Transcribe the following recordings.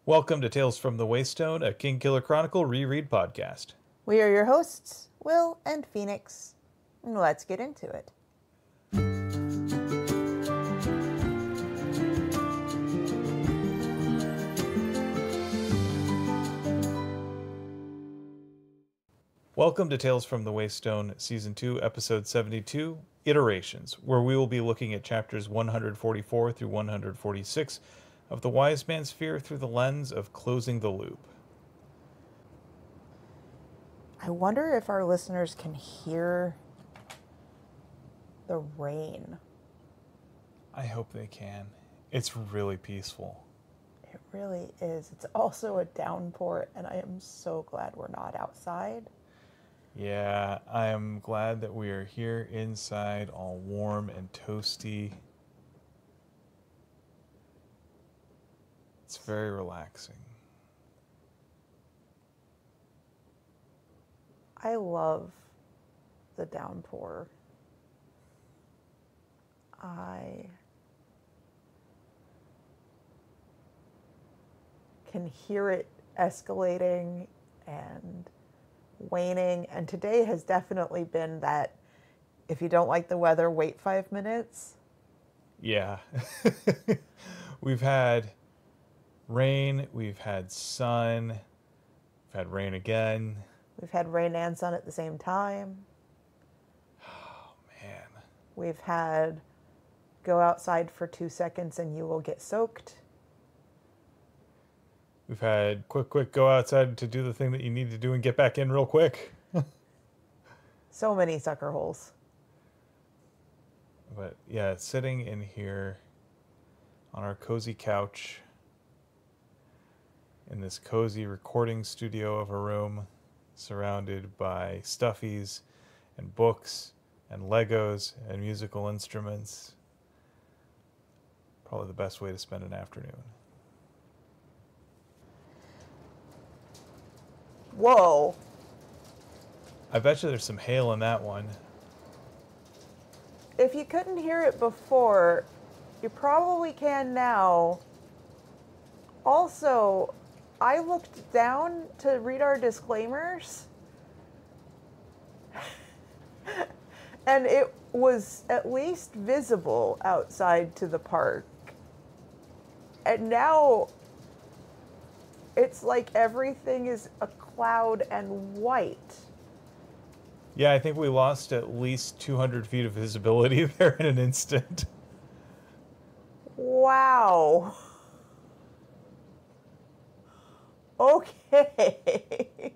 Welcome to Tales from the Waystone, a King Killer Chronicle reread podcast. We are your hosts, Will and Phoenix. Let's get into it. Welcome to Tales from the Waystone, Season 2, Episode 72, Iterations, where we will be looking at chapters 144 through 146 of The Wise Man's Fear through the lens of Closing the Loop. I wonder if our listeners can hear the rain. I hope they can. It's really peaceful. It really is. It's also a downpour, and I am so glad we're not outside. Yeah, I am glad that we are here inside, all warm and toasty. It's very relaxing. I love the downpour. I can hear it escalating and waning, and today has definitely been that if you don't like the weather, wait 5 minutes. Yeah. We've had rain, we've had sun, we've had rain again. We've had rain and sun at the same time. Oh, man. We've had go outside for 2 seconds and you will get soaked. We've had quick, go outside to do the thing that you need to do and get back in real quick. So many sucker holes. But yeah, sitting in here on our cozy couch in this cozy recording studio of a room, surrounded by stuffies and books and Legos and musical instruments. Probably the best way to spend an afternoon. Whoa. I bet you there's some hail in that one. If you couldn't hear it before, you probably can now. Also, I looked down to read our disclaimers, and it was at least visible outside to the park. And now it's like everything is a cloud and white. Yeah, I think we lost at least 200 feet of visibility there in an instant. Wow. Okay.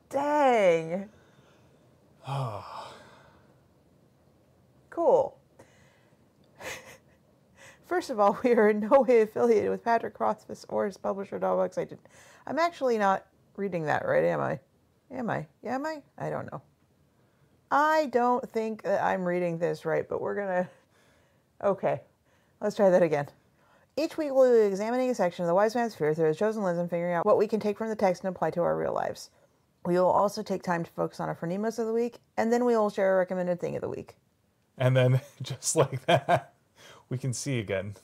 Dang. Cool. First of all, we are in no way affiliated with Patrick Rothfuss or his publisher, TftWS. I'm actually not reading that right, am I? Am I? Yeah, am I? I don't know. I don't think that I'm reading this right, but we're gonna... Okay, let's try that again. Each week we'll be examining a section of the Wise Man's Fear through his chosen lens and figuring out what we can take from the text and apply to our real lives. We will also take time to focus on our phronimos of the week, and then we will share a recommended thing of the week. And then, just like that, we can see again.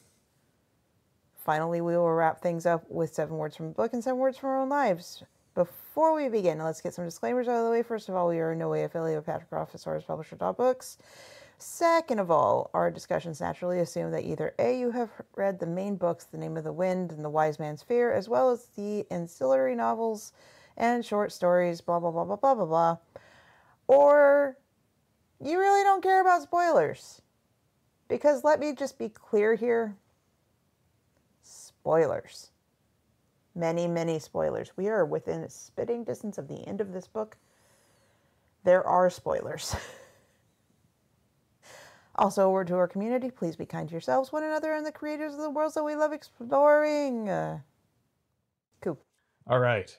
Finally, we will wrap things up with 7 words from the book and 7 words from our own lives. Before we begin, let's get some disclaimers out of the way. First of all, we are in no way affiliated with Patrick Rothfuss or his publisher, TftWS. Second of all, our discussions naturally assume that either A, you have read the main books, The Name of the Wind and The Wise Man's Fear, as well as the ancillary novels and short stories, blah, blah, blah, blah, blah, blah, blah, or you really don't care about spoilers. Because let me just be clear here. Spoilers. Many, many spoilers. We are within spitting distance of the end of this book. There are spoilers. Also, a word to our community. Please be kind to yourselves, one another, and the creators of the worlds that we love exploring. Cool. All right.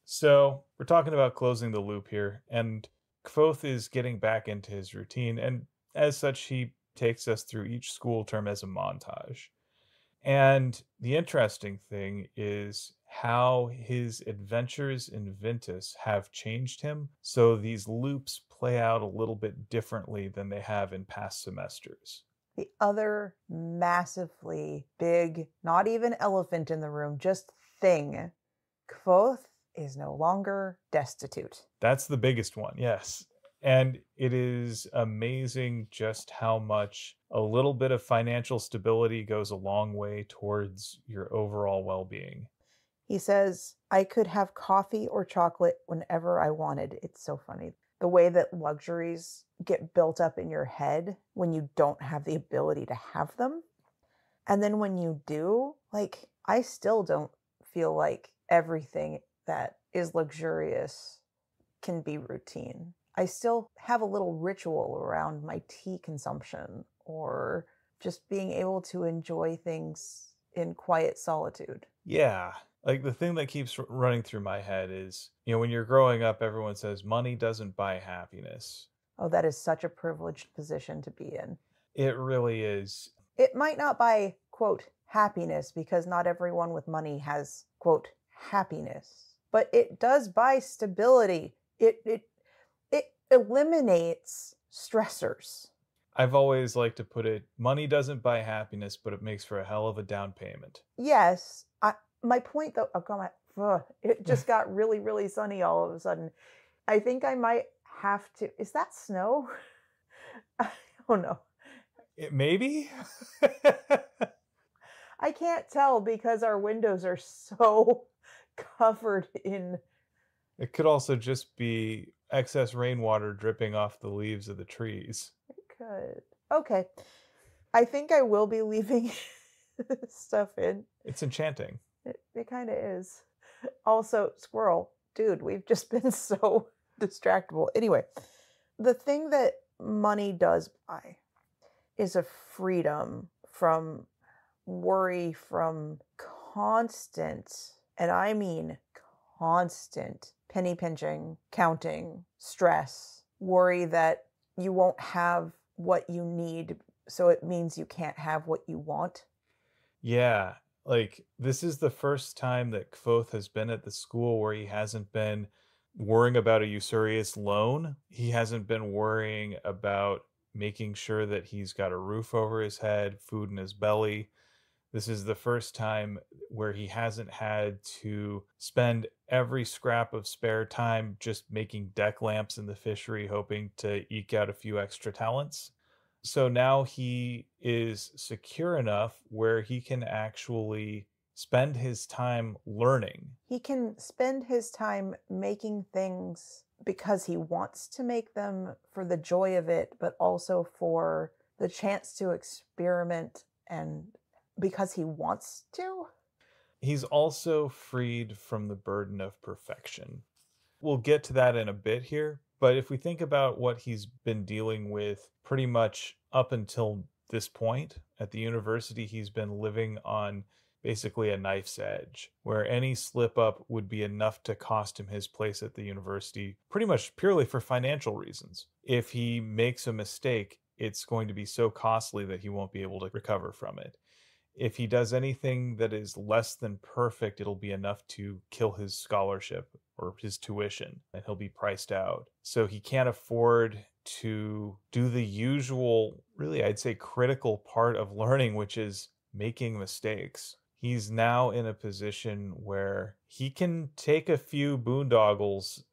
So we're talking about closing the loop here, and Kvothe is getting back into his routine, and as such, he takes us through each school term as a montage. And the interesting thing is how his adventures in Ventus have changed him. So these loops play out a little bit differently than they have in past semesters. The other massively big, not even elephant in the room, just thing, Kvothe is no longer destitute. That's the biggest one, yes. And it is amazing just how much a little bit of financial stability goes a long way towards your overall well-being. He says, I could have coffee or chocolate whenever I wanted. It's so funny. The way that luxuries get built up in your head when you don't have the ability to have them. And then when you do, like, I still don't feel like everything that is luxurious can be routine. I still have a little ritual around my tea consumption or just being able to enjoy things in quiet solitude. Yeah. Like the thing that keeps running through my head is, when you're growing up, everyone says money doesn't buy happiness. Oh, that is such a privileged position to be in. It really is. It might not buy, quote, happiness, because not everyone with money has, quote, happiness. But it does buy stability. It eliminates stressors. I've always liked to put it, money doesn't buy happiness, but it makes for a hell of a down payment. Yes. My point, though, it just got really, really sunny all of a sudden. I think I might have to. Is that snow? I don't know. Maybe? I can't tell because our windows are so covered in. It could also just be excess rainwater dripping off the leaves of the trees. It could. Okay. I think I will be leaving stuff in. It's enchanting. It kind of is. Also, squirrel, dude, we've just been so distractible. Anyway, the thing that money does buy is a freedom from worry, from constant, and I mean constant, penny pinching, counting, stress, worry that you won't have what you need, so it means you can't have what you want. Yeah. Like, this is the first time that Kvothe has been at the school where he hasn't been worrying about a usurious loan. He hasn't been worrying about making sure that he's got a roof over his head, food in his belly. This is the first time where he hasn't had to spend every scrap of spare time just making deck lamps in the fishery, hoping to eke out a few extra talents. So now he is secure enough where he can actually spend his time learning. He can spend his time making things because he wants to make them, for the joy of it, but also for the chance to experiment and because he wants to. He's also freed from the burden of perfection. We'll get to that in a bit here, but if we think about what he's been dealing with pretty much up until this point at the university, he's been living on basically a knife's edge, where any slip up would be enough to cost him his place at the university, pretty much purely for financial reasons. If he makes a mistake, it's going to be so costly that he won't be able to recover from it. If he does anything that is less than perfect, it'll be enough to kill his scholarship or his tuition, and he'll be priced out. So he can't afford to do the usual, really, I'd say, critical part of learning, which is making mistakes. He's now in a position where he can take a few boondoggles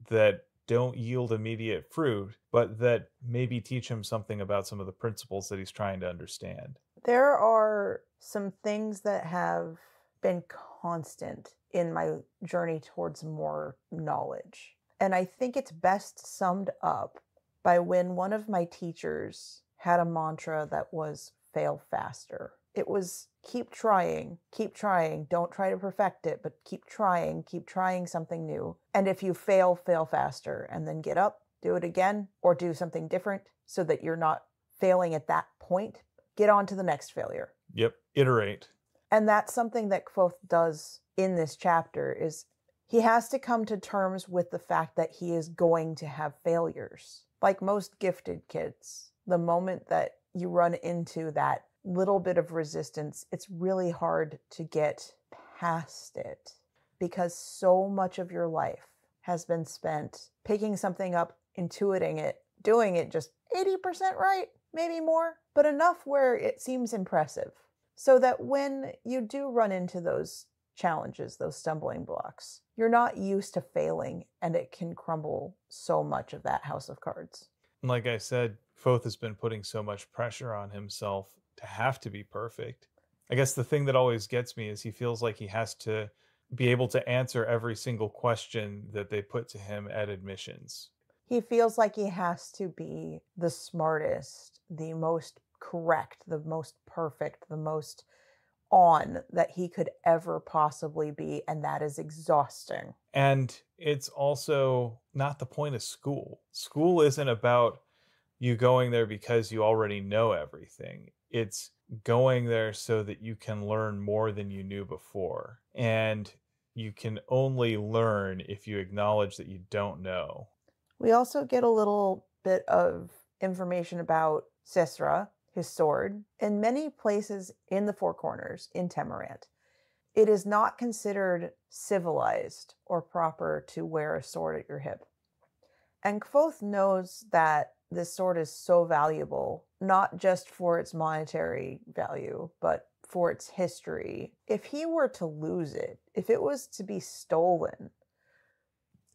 that don't yield immediate fruit, but that maybe teach him something about some of the principles that he's trying to understand. There are some things that have been constant in my journey towards more knowledge. And I think it's best summed up by when one of my teachers had a mantra that was fail faster. It was keep trying, don't try to perfect it, but keep trying something new. And if you fail, fail faster, and then get up, do it again, or do something different so that you're not failing at that point. Get on to the next failure. Yep, iterate. And that's something that Kvothe does in this chapter, is he has to come to terms with the fact that he is going to have failures. Like most gifted kids, the moment that you run into that little bit of resistance, it's really hard to get past it because so much of your life has been spent picking something up, intuiting it, doing it just 80% right, maybe more, but enough where it seems impressive. So that when you do run into those challenges, those stumbling blocks, you're not used to failing, and it can crumble so much of that house of cards. And like I said, Foth has been putting so much pressure on himself to have to be perfect. I guess the thing that always gets me is he feels like he has to be able to answer every single question that they put to him at admissions. He feels like he has to be the smartest, the most correct, the most perfect, the most on that he could ever possibly be, and that is exhausting. And it's also not the point of school. School isn't about you going there because you already know everything. It's going there so that you can learn more than you knew before. And you can only learn if you acknowledge that you don't know. We also get a little bit of information about Sisra, his sword, in many places in the Four Corners in Temerant. It is not considered civilized or proper to wear a sword at your hip. And Kvothe knows that this sword is so valuable, not just for its monetary value, but for its history. If he were to lose it, if it was to be stolen,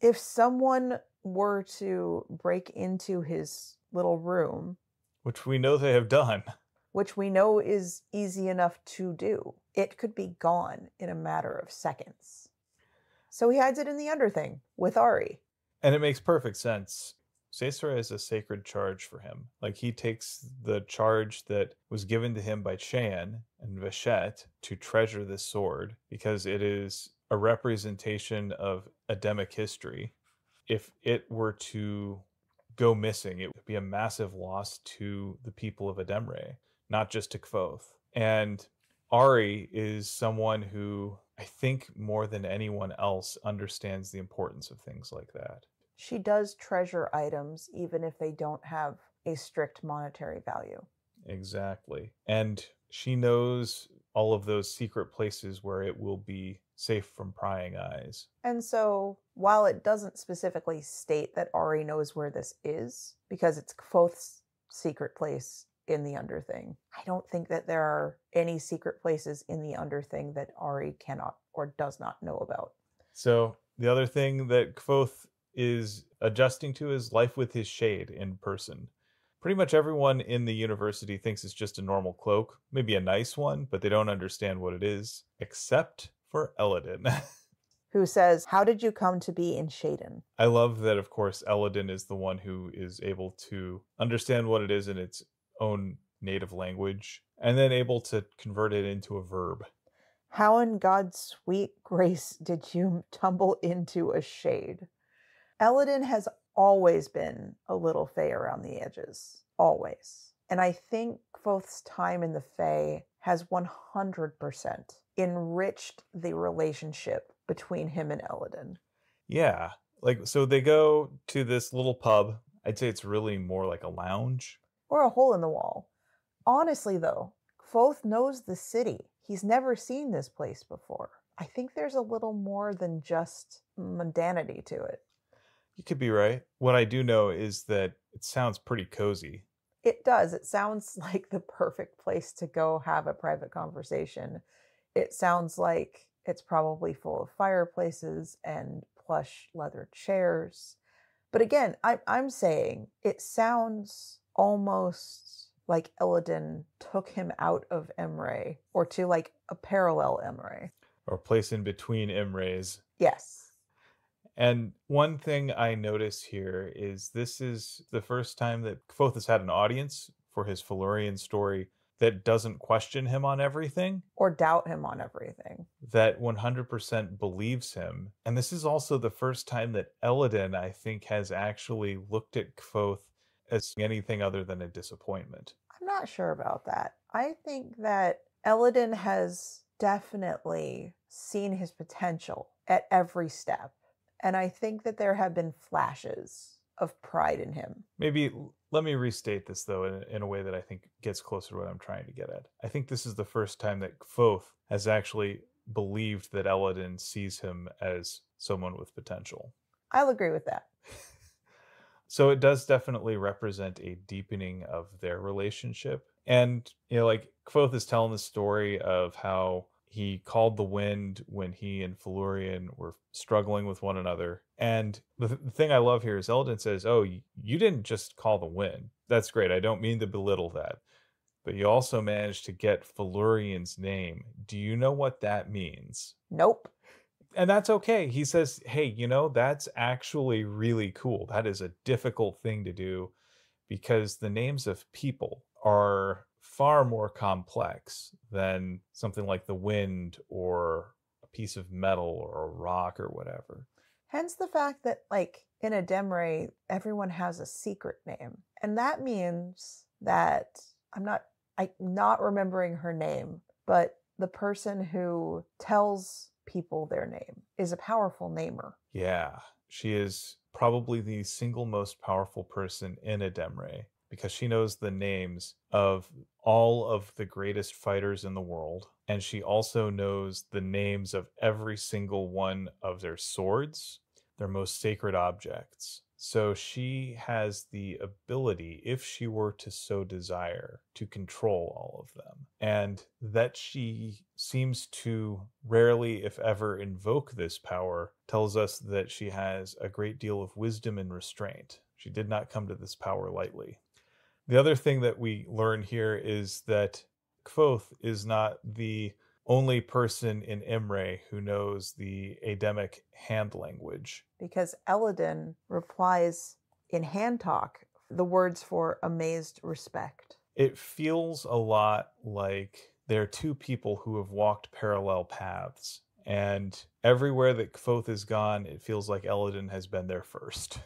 if someone were to break into his little room, which we know they have done, which we know is easy enough to do, it could be gone in a matter of seconds. So he hides it in the Underthing with Ari. And it makes perfect sense. Sisra is a sacred charge for him. Like, he takes the charge that was given to him by Chan and Vashette to treasure this sword because it is a representation of Ademic history. If it were to go missing, it would be a massive loss to the people of Ademre, not just to Kvothe. And Ari is someone who I think more than anyone else understands the importance of things like that. She does treasure items even if they don't have a strict monetary value. Exactly. And she knows all of those secret places where it will be safe from prying eyes. And so, while it doesn't specifically state that Ari knows where this is, because it's Kvothe's secret place in the Underthing, I don't think that there are any secret places in the Underthing that Ari cannot or does not know about. So, the other thing that Kvothe is adjusting to is life with his shade in person. Pretty much everyone in the university thinks it's just a normal cloak, maybe a nice one, but they don't understand what it is, except for Eladin. Who says, "How did you come to be in Shaden?" I love that, of course, Eladin is the one who is able to understand what it is in its own native language, and then able to convert it into a verb. How in God's sweet grace did you tumble into a shade? Eladin has always been a little Fae around the edges. Always. And I think Kvothe's time in the Fae has 100% enriched the relationship between him and Eladin. Yeah. Like, so they go to this little pub. I'd say it's really more like a lounge. Or a hole in the wall. Honestly, though, Kvothe knows the city. He's never seen this place before. I think there's a little more than just mundanity to it. You could be right. What I do know is that it sounds pretty cozy. It does. It sounds like the perfect place to go have a private conversation. It sounds like it's probably full of fireplaces and plush leather chairs. But again, I'm saying it sounds almost like Eladin took him out of Emre, or to like a parallel Emre. Or a place in between Imres. Yes. And one thing I notice here is this is the first time that Kvothe has had an audience for his Felurian story that doesn't question him on everything. Or doubt him on everything. That 100% believes him. And this is also the first time that Eladin, I think, has actually looked at Kvothe as anything other than a disappointment. I'm not sure about that. I think that Eladin has definitely seen his potential at every step. And I think that there have been flashes of pride in him. Maybe let me restate this, though, in a way that I think gets closer to what I'm trying to get at. I think this is the first time that Kvothe has actually believed that Eladin sees him as someone with potential. I'll agree with that. So it does definitely represent a deepening of their relationship. And, like, Kvothe is telling the story of how he called the wind when he and Felurian were struggling with one another. And the thing I love here is Eldon says, "Oh, you didn't just call the wind. That's great. I don't mean to belittle that. But you also managed to get Felurian's name. Do you know what that means?" Nope. And that's okay. He says, "Hey, that's actually really cool. That is a difficult thing to do because the names of people are far more complex than something like the wind or a piece of metal or a rock or whatever." Hence the fact that, like, in a Demre, everyone has a secret name. And that means that I'm not remembering her name, but the person who tells people their name is a powerful namer. Yeah, she is probably the single most powerful person in Edemre because she knows the names of all of the greatest fighters in the world. And she also knows the names of every single one of their swords, their most sacred objects. So she has the ability, if she were to so desire, to control all of them. And that she seems to rarely, if ever, invoke this power tells us that she has a great deal of wisdom and restraint. She did not come to this power lightly. The other thing that we learn here is that Kvothe is not the only person in Imre who knows the Ademic hand language. Because Eladin replies in hand talk the words for amazed respect. It feels a lot like there are two people who have walked parallel paths, and everywhere that Kvothe has gone, it feels like Eladin has been there first.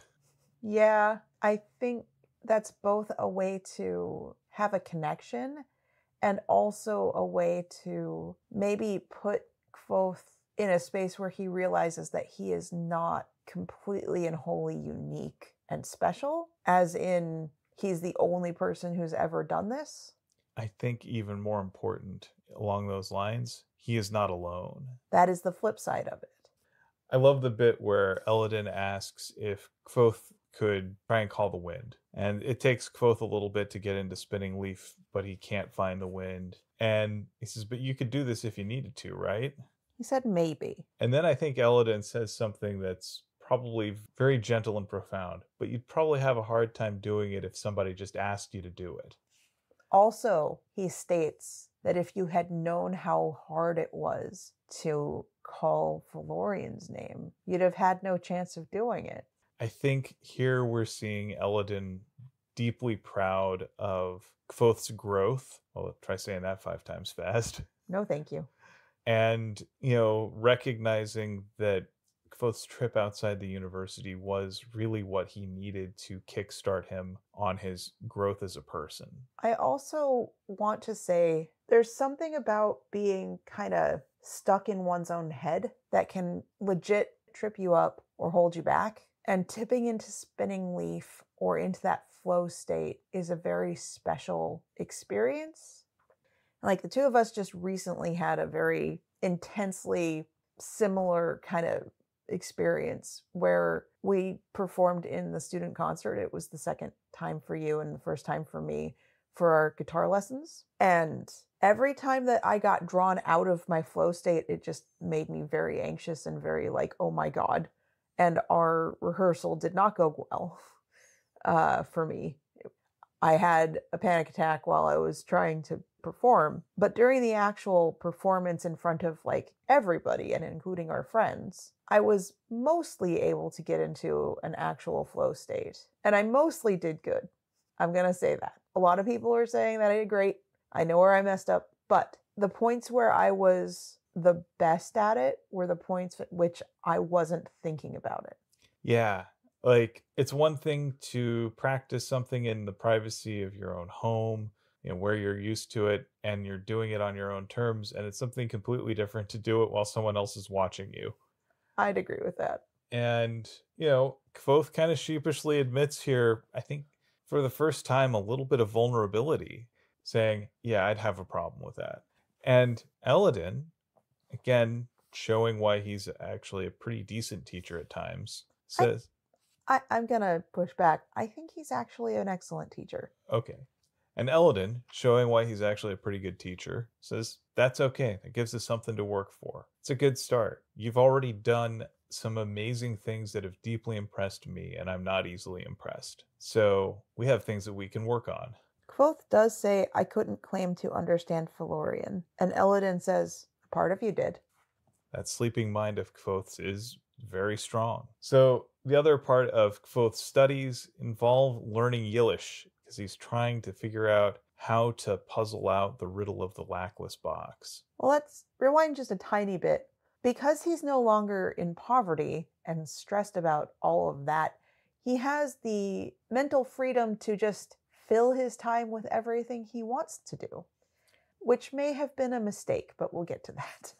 Yeah, I think that's both a way to have a connection and also a way to maybe put Kvothe in a space where he realizes that he is not completely and wholly unique and special, as in he's the only person who's ever done this. I think even more important along those lines, he is not alone. That is the flip side of it. I love the bit where Eladin asks if Kvothe could try and call the wind. And it takes Kvothe a little bit to get into Spinning Leaf, but he can't find the wind. And he says, "But you could do this if you needed to, right?" He said maybe. And then I think Eladin says something that's probably very gentle and profound, but you'd probably have a hard time doing it if somebody just asked you to do it. Also, he states that if you had known how hard it was to call Felurian's name, you'd have had no chance of doing it. I think here we're seeing Eladin deeply proud of Kvothe's growth. Well, try saying that 5 times fast. No, thank you. And, recognizing that Kvothe's trip outside the university was really what he needed to kickstart him on his growth as a person. I also want to say there's something about being kind of stuck in one's own head that can legit trip you up or hold you back. And tipping into Spinning Leaf or into that flow state is a very special experience. Like, the two of us just recently had a very intensely similar kind of experience where we performed in the student concert. It was the second time for you and the first time for me for our guitar lessons. And every time that I got drawn out of my flow state, it just made me very anxious and very like, oh my God. And our rehearsal did not go well for me. I had a panic attack while I was trying to perform, but during the actual performance in front of like everybody and including our friends, I was mostly able to get into an actual flow state. And I mostly did good. I'm going to say that. A lot of people are saying that I did great. I know where I messed up, but the points where I was the best at it were the points at which I wasn't thinking about it. Yeah. Like, it's one thing to practice something in the privacy of your own home, where you're used to it and you're doing it on your own terms. And it's something completely different to do it while someone else is watching you. I'd agree with that. And, Kvothe kind of sheepishly admits here, I think for the first time, a little bit of vulnerability, saying, yeah, I'd have a problem with that. And Eladin, again, showing why he's actually a pretty decent teacher at times, says... I'm going to push back. I think he's actually an excellent teacher. Okay. And Eladin, showing why he's actually a pretty good teacher, says, that's okay. That gives us something to work for. It's a good start. You've already done some amazing things that have deeply impressed me, and I'm not easily impressed. So we have things that we can work on. Kvothe does say, I couldn't claim to understand Felurian. And Eladin says, a part of you did. That sleeping mind of Kvothe's is very strong. So the other part of Kvothe's studies involve learning Yillish, because he's trying to figure out how to puzzle out the riddle of the lackless box. Well, let's rewind just a tiny bit. Because he's no longer in poverty and stressed about all of that, he has the mental freedom to just fill his time with everything he wants to do, which may have been a mistake, but we'll get to that.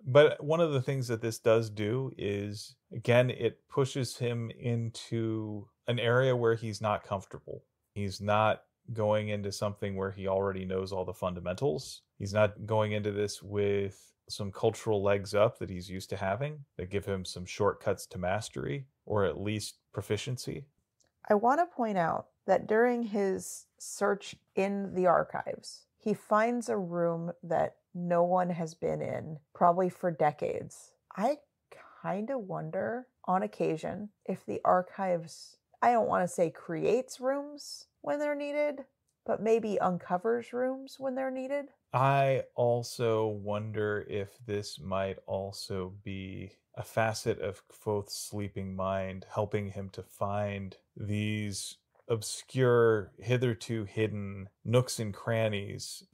But one of the things that this does do is, again, it pushes him into an area where he's not comfortable. He's not going into something where he already knows all the fundamentals. He's not going into this with some cultural legs up that he's used to having that give him some shortcuts to mastery, or at least proficiency. I want to point out that during his search in the archives, he finds a room that no one has been in, probably for decades. I kind of wonder, on occasion, if the archives, I don't want to say creates rooms when they're needed, but maybe uncovers rooms when they're needed. I also wonder if this might also be a facet of Kvothe's sleeping mind, helping him to find these obscure, hitherto hidden nooks and crannies.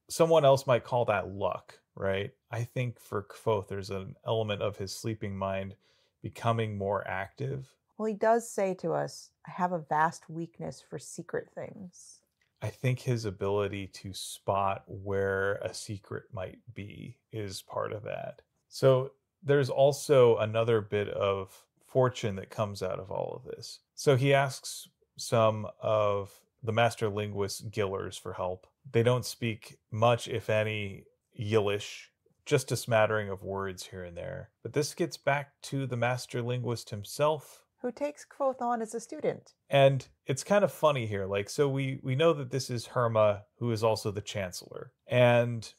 Someone else might call that luck, right? I think for Kvothe, there's an element of his sleeping mind becoming more active. Well, he does say to us, I have a vast weakness for secret things. I think his ability to spot where a secret might be is part of that. So there's also another bit of fortune that comes out of all of this. So he asks some of the master linguist Gillers for help. They don't speak much, if any, Yillish, just a smattering of words here and there. But this gets back to the master linguist himself, who takes Kvothe on as a student. And it's kind of funny here. Like, so we know that this is Herma, who is also the chancellor. And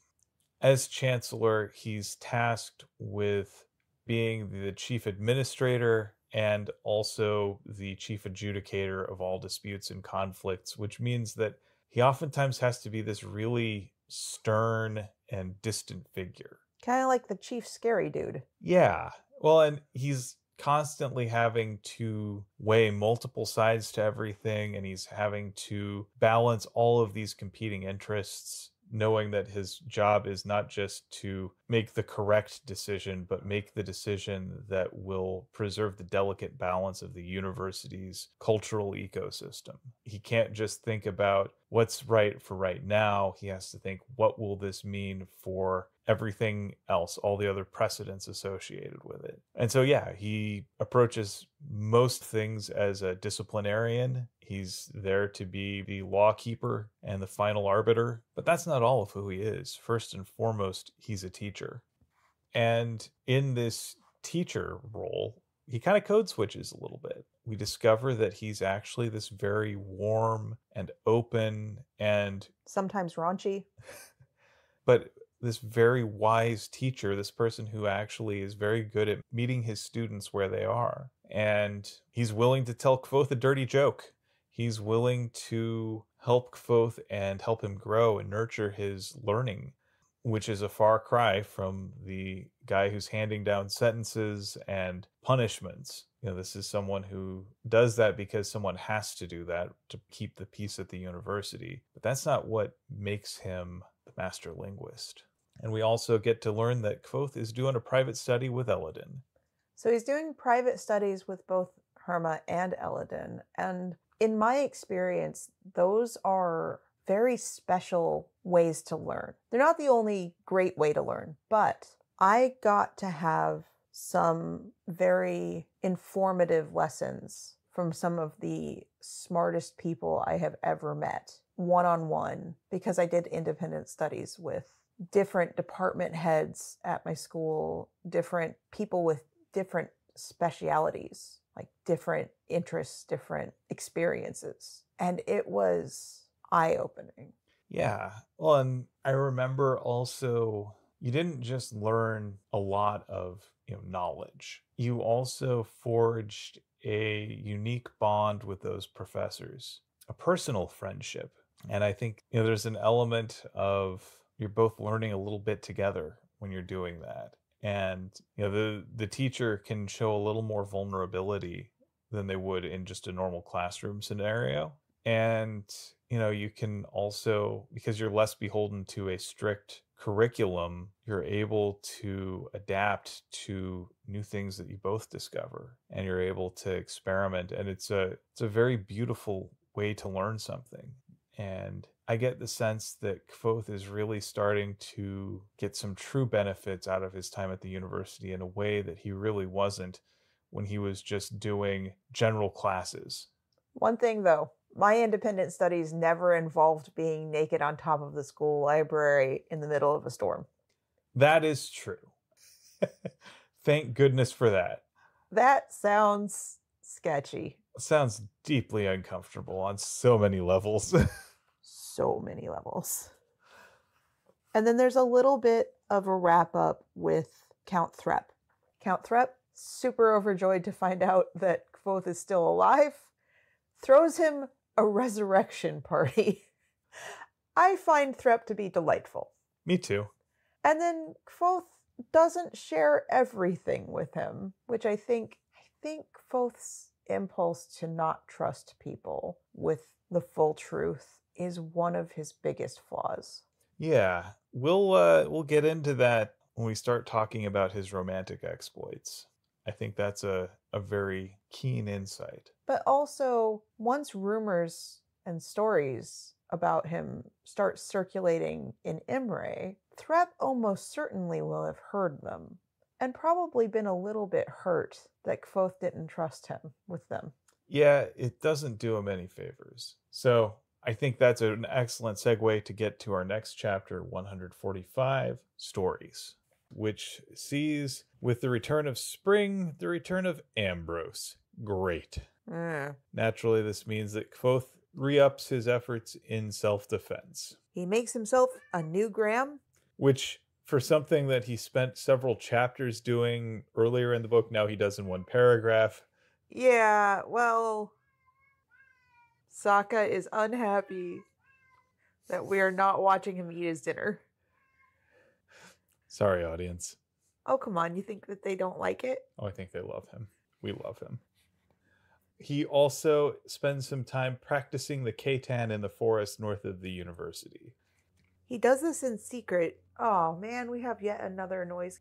as chancellor, he's tasked with being the chief administrator and also the chief adjudicator of all disputes and conflicts, which means that he oftentimes has to be this really stern and distant figure. Kind of like the chief scary dude. Yeah. Well, and he's constantly having to weigh multiple sides to everything, and he's having to balance all of these competing interests, knowing that his job is not just to make the correct decision, but make the decision that will preserve the delicate balance of the university's cultural ecosystem. He can't just think about what's right for right now. He has to think, what will this mean for everything else, all the other precedents associated with it. And so, yeah, he approaches most things as a disciplinarian. He's there to be the law keeper and the final arbiter, but that's not all of who he is. First and foremost, he's a teacher. And in this teacher role, he kind of code switches a little bit. We discover that he's actually this very warm and open and sometimes raunchy, but this very wise teacher, this person who actually is very good at meeting his students where they are. And he's willing to tell Kvothe a dirty joke. He's willing to help Kvothe and help him grow and nurture his learning, which is a far cry from the guy who's handing down sentences and punishments. You know, this is someone who does that because someone has to do that to keep the peace at the university. But that's not what makes him the master linguist. And we also get to learn that Kvothe is doing a private study with Eladin. So he's doing private studies with both Herma and Eladin. And in my experience, those are very special ways to learn. They're not the only great way to learn, but I got to have some very informative lessons from some of the smartest people I have ever met, one-on-one, because I did independent studies with different department heads at my school, different people with different specialities, like different interests, different experiences. And it was eye-opening. Yeah. Well, and I remember also you didn't just learn a lot of, knowledge. You also forged a unique bond with those professors, a personal friendship. And I think, there's an element of you're both learning a little bit together when you're doing that. And, the teacher can show a little more vulnerability than they would in just a normal classroom scenario. And, you can also, because you're less beholden to a strict curriculum, you're able to adapt to new things that you both discover, and you're able to experiment. And it's a very beautiful way to learn something. And I get the sense that Kvothe is really starting to get some true benefits out of his time at the university in a way that he really wasn't when he was just doing general classes. One thing, though, my independent studies never involved being naked on top of the school library in the middle of a storm. That is true. Thank goodness for that. That sounds sketchy. It sounds deeply uncomfortable on so many levels. So many levels. And then there's a little bit of a wrap up with Count Threp. Count Threp, super overjoyed to find out that Kvothe is still alive, throws him a resurrection party. I find Threp to be delightful. Me too. And then Kvothe doesn't share everything with him, which I think Kvothe's impulse to not trust people with the full truth is one of his biggest flaws. Yeah, we'll get into that when we start talking about his romantic exploits. I think that's a very keen insight. But also, once rumors and stories about him start circulating in Imre, Threp almost certainly will have heard them, and probably been a little bit hurt that Kvothe didn't trust him with them. Yeah, it doesn't do him any favors. So I think that's an excellent segue to get to our next chapter, 145, Stories, which sees, with the return of spring, the return of Ambrose. Great. Naturally, this means that Kvothe re-ups his efforts in self-defense. He makes himself a new Graham. Which, for something that he spent several chapters doing earlier in the book, now he does in one paragraph. Yeah, well, Sokka is unhappy that we are not watching him eat his dinner. Sorry, audience. Oh, come on. You think that they don't like it? Oh, I think they love him. We love him. He also spends some time practicing the Katan in the forest north of the university. He does this in secret. Oh, man, we have yet another noise.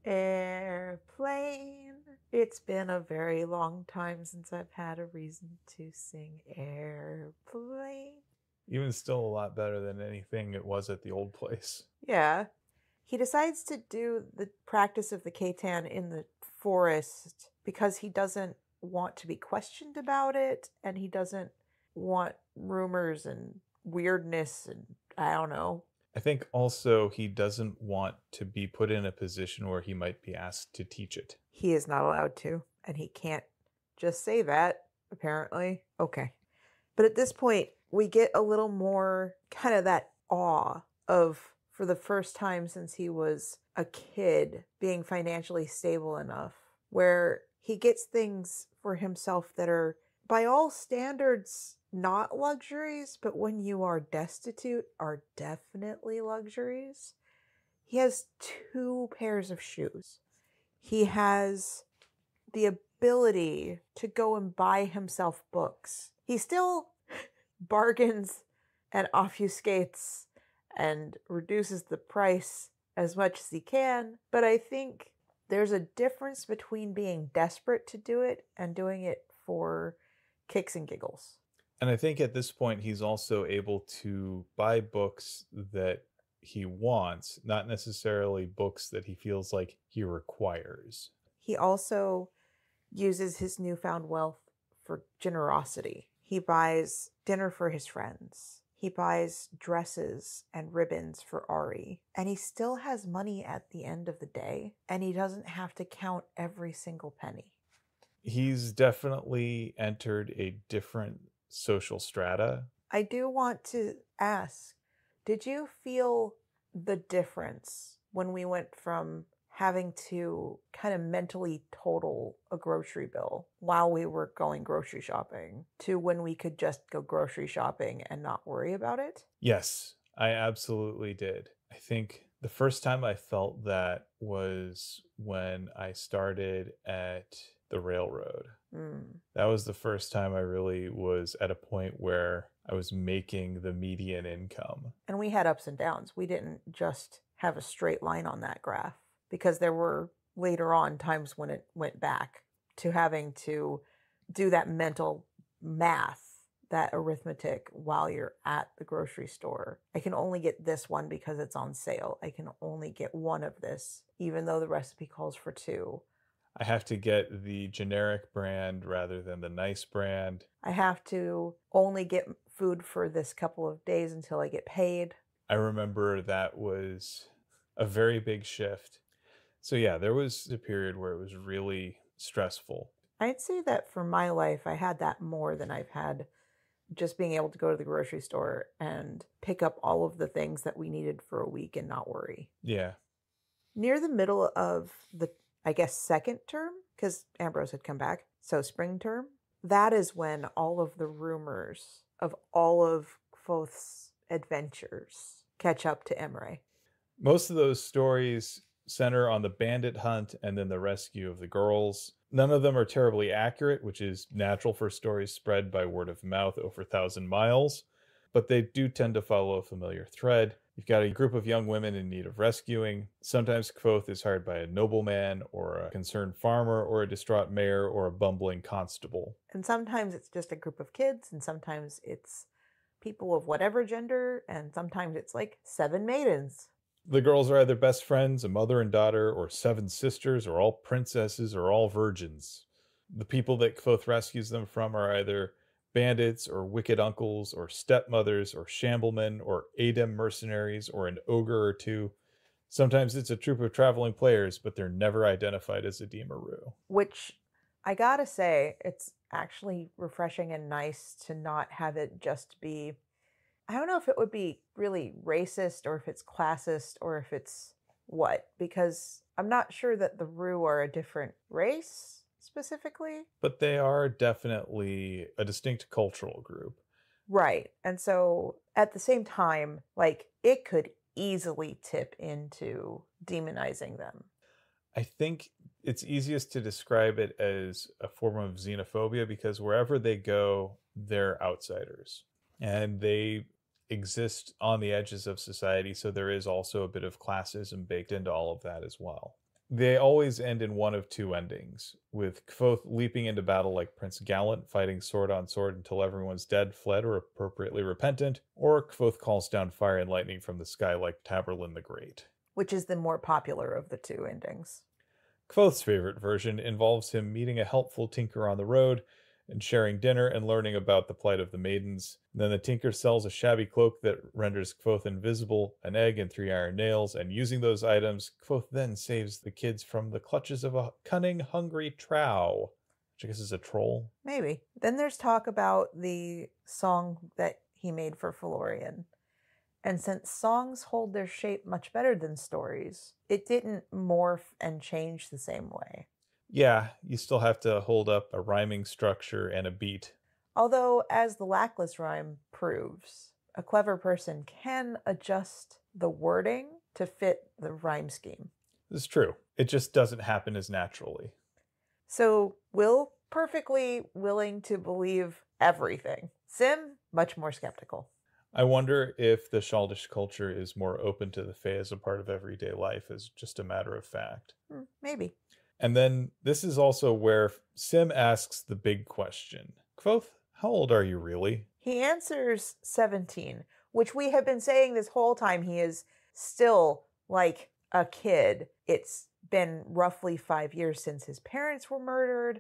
Airplane. It's been a very long time since I've had a reason to sing airplane. Even still a lot better than anything it was at the old place. Yeah. He decides to do the practice of the Katan in the forest because he doesn't want to be questioned about it, and he doesn't want rumors and weirdness, and I don't know. I think also he doesn't want to be put in a position where he might be asked to teach it. He is not allowed to, and he can't just say that, apparently. Okay. But at this point, we get a little more kind of that awe of, for the first time since he was a kid, being financially stable enough, where he gets things for himself that are, by all standards, not luxuries, but when you are destitute, are definitely luxuries. He has 2 pairs of shoes. He has the ability to go and buy himself books. He still bargains and obfuscates and reduces the price as much as he can, but I think there's a difference between being desperate to do it and doing it for kicks and giggles. And I think at this point, he's also able to buy books that he wants, not necessarily books that he feels like he requires. He also uses his newfound wealth for generosity. He buys dinner for his friends. He buys dresses and ribbons for Ari. And he still has money at the end of the day. And he doesn't have to count every single penny. He's definitely entered a different social strata I do want to ask, did you feel the difference when we went from having to kind of mentally total a grocery bill while we were going grocery shopping to when we could just go grocery shopping and not worry about it? Yes, I absolutely did. I think the first time I felt that was when I started at the railroad. That was the first time I really was at a point where I was making the median income. And we had ups and downs. We didn't just have a straight line on that graph because there were later on times when it went back to having to do that mental math, that arithmetic while you're at the grocery store. I can only get this one because it's on sale. I can only get one of this, even though the recipe calls for two. I have to get the generic brand rather than the nice brand. I have to only get food for this couple of days until I get paid. I remember that was a very big shift. So yeah, there was a period where it was really stressful. I'd say that for my life, I had that more than I've had just being able to go to the grocery store and pick up all of the things that we needed for a week and not worry. Yeah. Near the middle of the, I guess, second term, because Ambrose had come back, so spring term, that is when all of the rumors of all of Quoth's adventures catch up to Emre. Most of those stories center on the bandit hunt and then the rescue of the girls. None of them are terribly accurate, which is natural for stories spread by word of mouth over 1,000 miles, but they do tend to follow a familiar thread. You've got a group of young women in need of rescuing. Sometimes Quoth is hired by a nobleman or a concerned farmer or a distraught mayor or a bumbling constable. And sometimes it's just a group of kids, and sometimes it's people of whatever gender, and sometimes it's like 7 maidens. The girls are either best friends, a mother and daughter, or 7 sisters, or all princesses, or all virgins. The people that Quoth rescues them from are either bandits, or wicked uncles, or stepmothers, or shamblemen, or Adem mercenaries, or an ogre or two. Sometimes it's a troupe of traveling players, but they're never identified as a Deemaroo. Which, I gotta say, it's actually refreshing and nice to not have it just be, I don't know if it would be really racist or if it's classist or if it's what, because I'm not sure that the Roo are a different race specifically. But they are definitely a distinct cultural group. Right. And so at the same time, like, it could easily tip into demonizing them. I think it's easiest to describe it as a form of xenophobia because wherever they go, they're outsiders. And they exist on the edges of society, so there is also a bit of classism baked into all of that as well. They always end in one of two endings, with Quoth leaping into battle like Prince Gallant, fighting sword on sword until everyone's dead, fled, or appropriately repentant, or Quoth calls down fire and lightning from the sky like Taborlin the Great. Which is the more popular of the two endings. Quoth's favorite version involves him meeting a helpful tinker on the road and sharing dinner and learning about the plight of the maidens. Then the tinker sells a shabby cloak that renders Quoth invisible, an egg and 3 iron nails, and using those items, Quoth then saves the kids from the clutches of a cunning, hungry trow, which I guess is a troll. Maybe. Then there's talk about the song that he made for Felurian. And since songs hold their shape much better than stories, it didn't morph and change the same way. Yeah, you still have to hold up a rhyming structure and a beat. Although, as the lackless rhyme proves, a clever person can adjust the wording to fit the rhyme scheme. This is true. It just doesn't happen as naturally. So, Will, perfectly willing to believe everything. Sim, much more skeptical. I wonder if the Shaldish culture is more open to the Fae as a part of everyday life as just a matter of fact. Maybe. And then this is also where Sim asks the big question. Quoth, how old are you really? He answers 17, which we have been saying this whole time he is still like a kid. It's been roughly 5 years since his parents were murdered.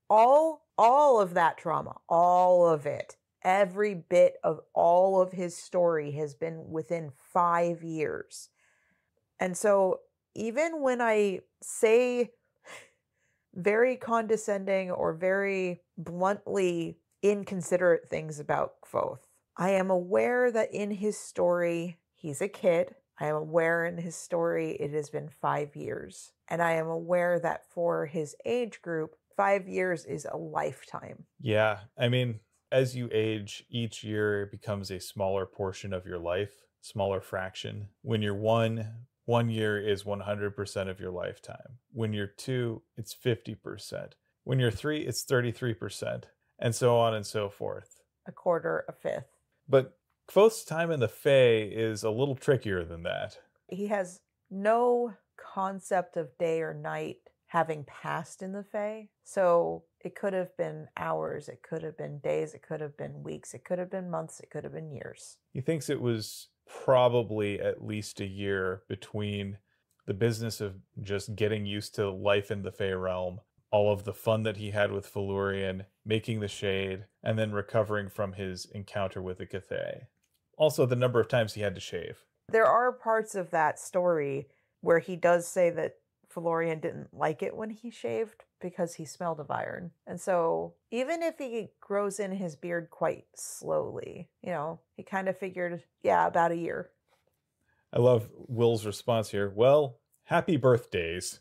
All of that trauma, all of it, every bit of all of his story has been within 5 years. And so even when I say very condescending or very bluntly inconsiderate things about Quoth, I am aware that in his story, he's a kid. I am aware in his story it has been 5 years. And I am aware that for his age group, 5 years is a lifetime. Yeah, I mean, as you age, each year becomes a smaller portion of your life, smaller fraction. When you're 1 year is 100% of your lifetime. When you're 2, it's 50%. When you're 3, it's 33%, and so on and so forth. A quarter, a fifth. But Kvothe's time in the Fae is a little trickier than that. He has no concept of day or night having passed in the Fae. So it could have been hours, it could have been days, it could have been weeks, it could have been months, it could have been years. He thinks it was probably at least a year between the business of just getting used to life in the Fae realm, all of the fun that he had with Felurian, making the shade, and then recovering from his encounter with the Cathay. Also, the number of times he had to shave. There are parts of that story where he does say that Felurian didn't like it when he shaved because he smelled of iron. And so even if he grows in his beard quite slowly, he kind of figured, yeah, about a year. I love Will's response here. Well, happy birthdays.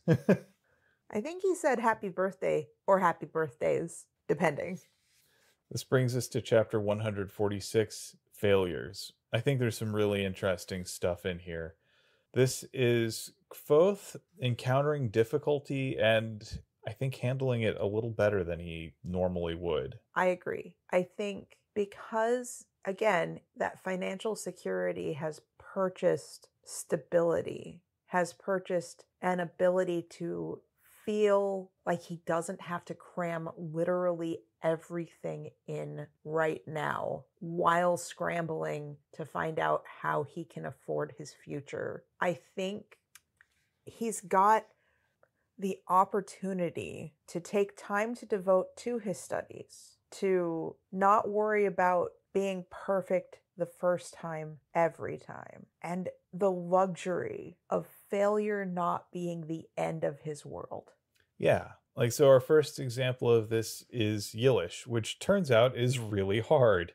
I think he said happy birthday or happy birthdays, depending. This brings us to chapter 146, Failures. I think there's some really interesting stuff in here. This is Kvothe encountering difficulty and I think handling it a little better than he normally would. I agree. I think because, again, that financial security has purchased stability, has purchased an ability to feel like he doesn't have to cram literally everything in right now while scrambling to find out how he can afford his future. I think he's got the opportunity to take time to devote to his studies, to not worry about being perfect the first time, every time, and the luxury of failure not being the end of his world. Yeah. So our first example of this is Yiddish, which turns out is really hard,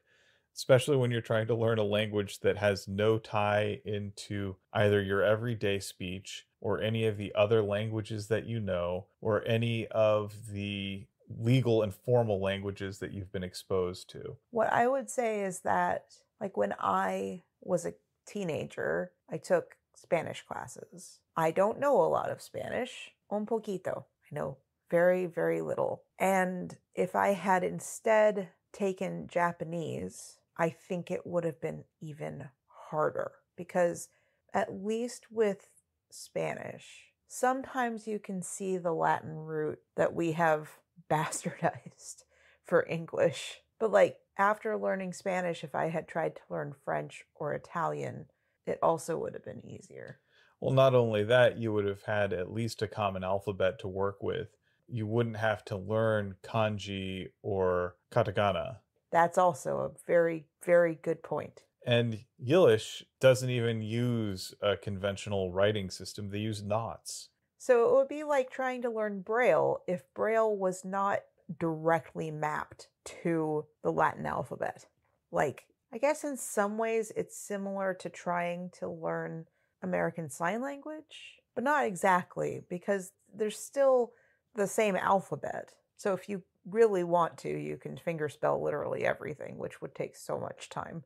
especially when you're trying to learn a language that has no tie into either your everyday speech or any of the other languages that you know, or any of the legal and formal languages that you've been exposed to. What I would say is that, when I was a teenager, I took Spanish classes. I don't know a lot of Spanish. Un poquito. I know very, very little. And if I had instead taken Japanese, I think it would have been even harder. Because at least with Spanish, sometimes you can see the Latin root that we have bastardized for English. But after learning Spanish, if I had tried to learn French or Italian, it also would have been easier. Well, not only that, you would have had at least a common alphabet to work with. You wouldn't have to learn kanji or katakana. That's also a very, very good point. And Yiddish doesn't even use a conventional writing system. They use knots. So it would be like trying to learn Braille if Braille was not directly mapped to the Latin alphabet. I guess in some ways it's similar to trying to learn American Sign Language, but not exactly, because there's still the same alphabet. So if you really want to, you can fingerspell literally everything, which would take so much time.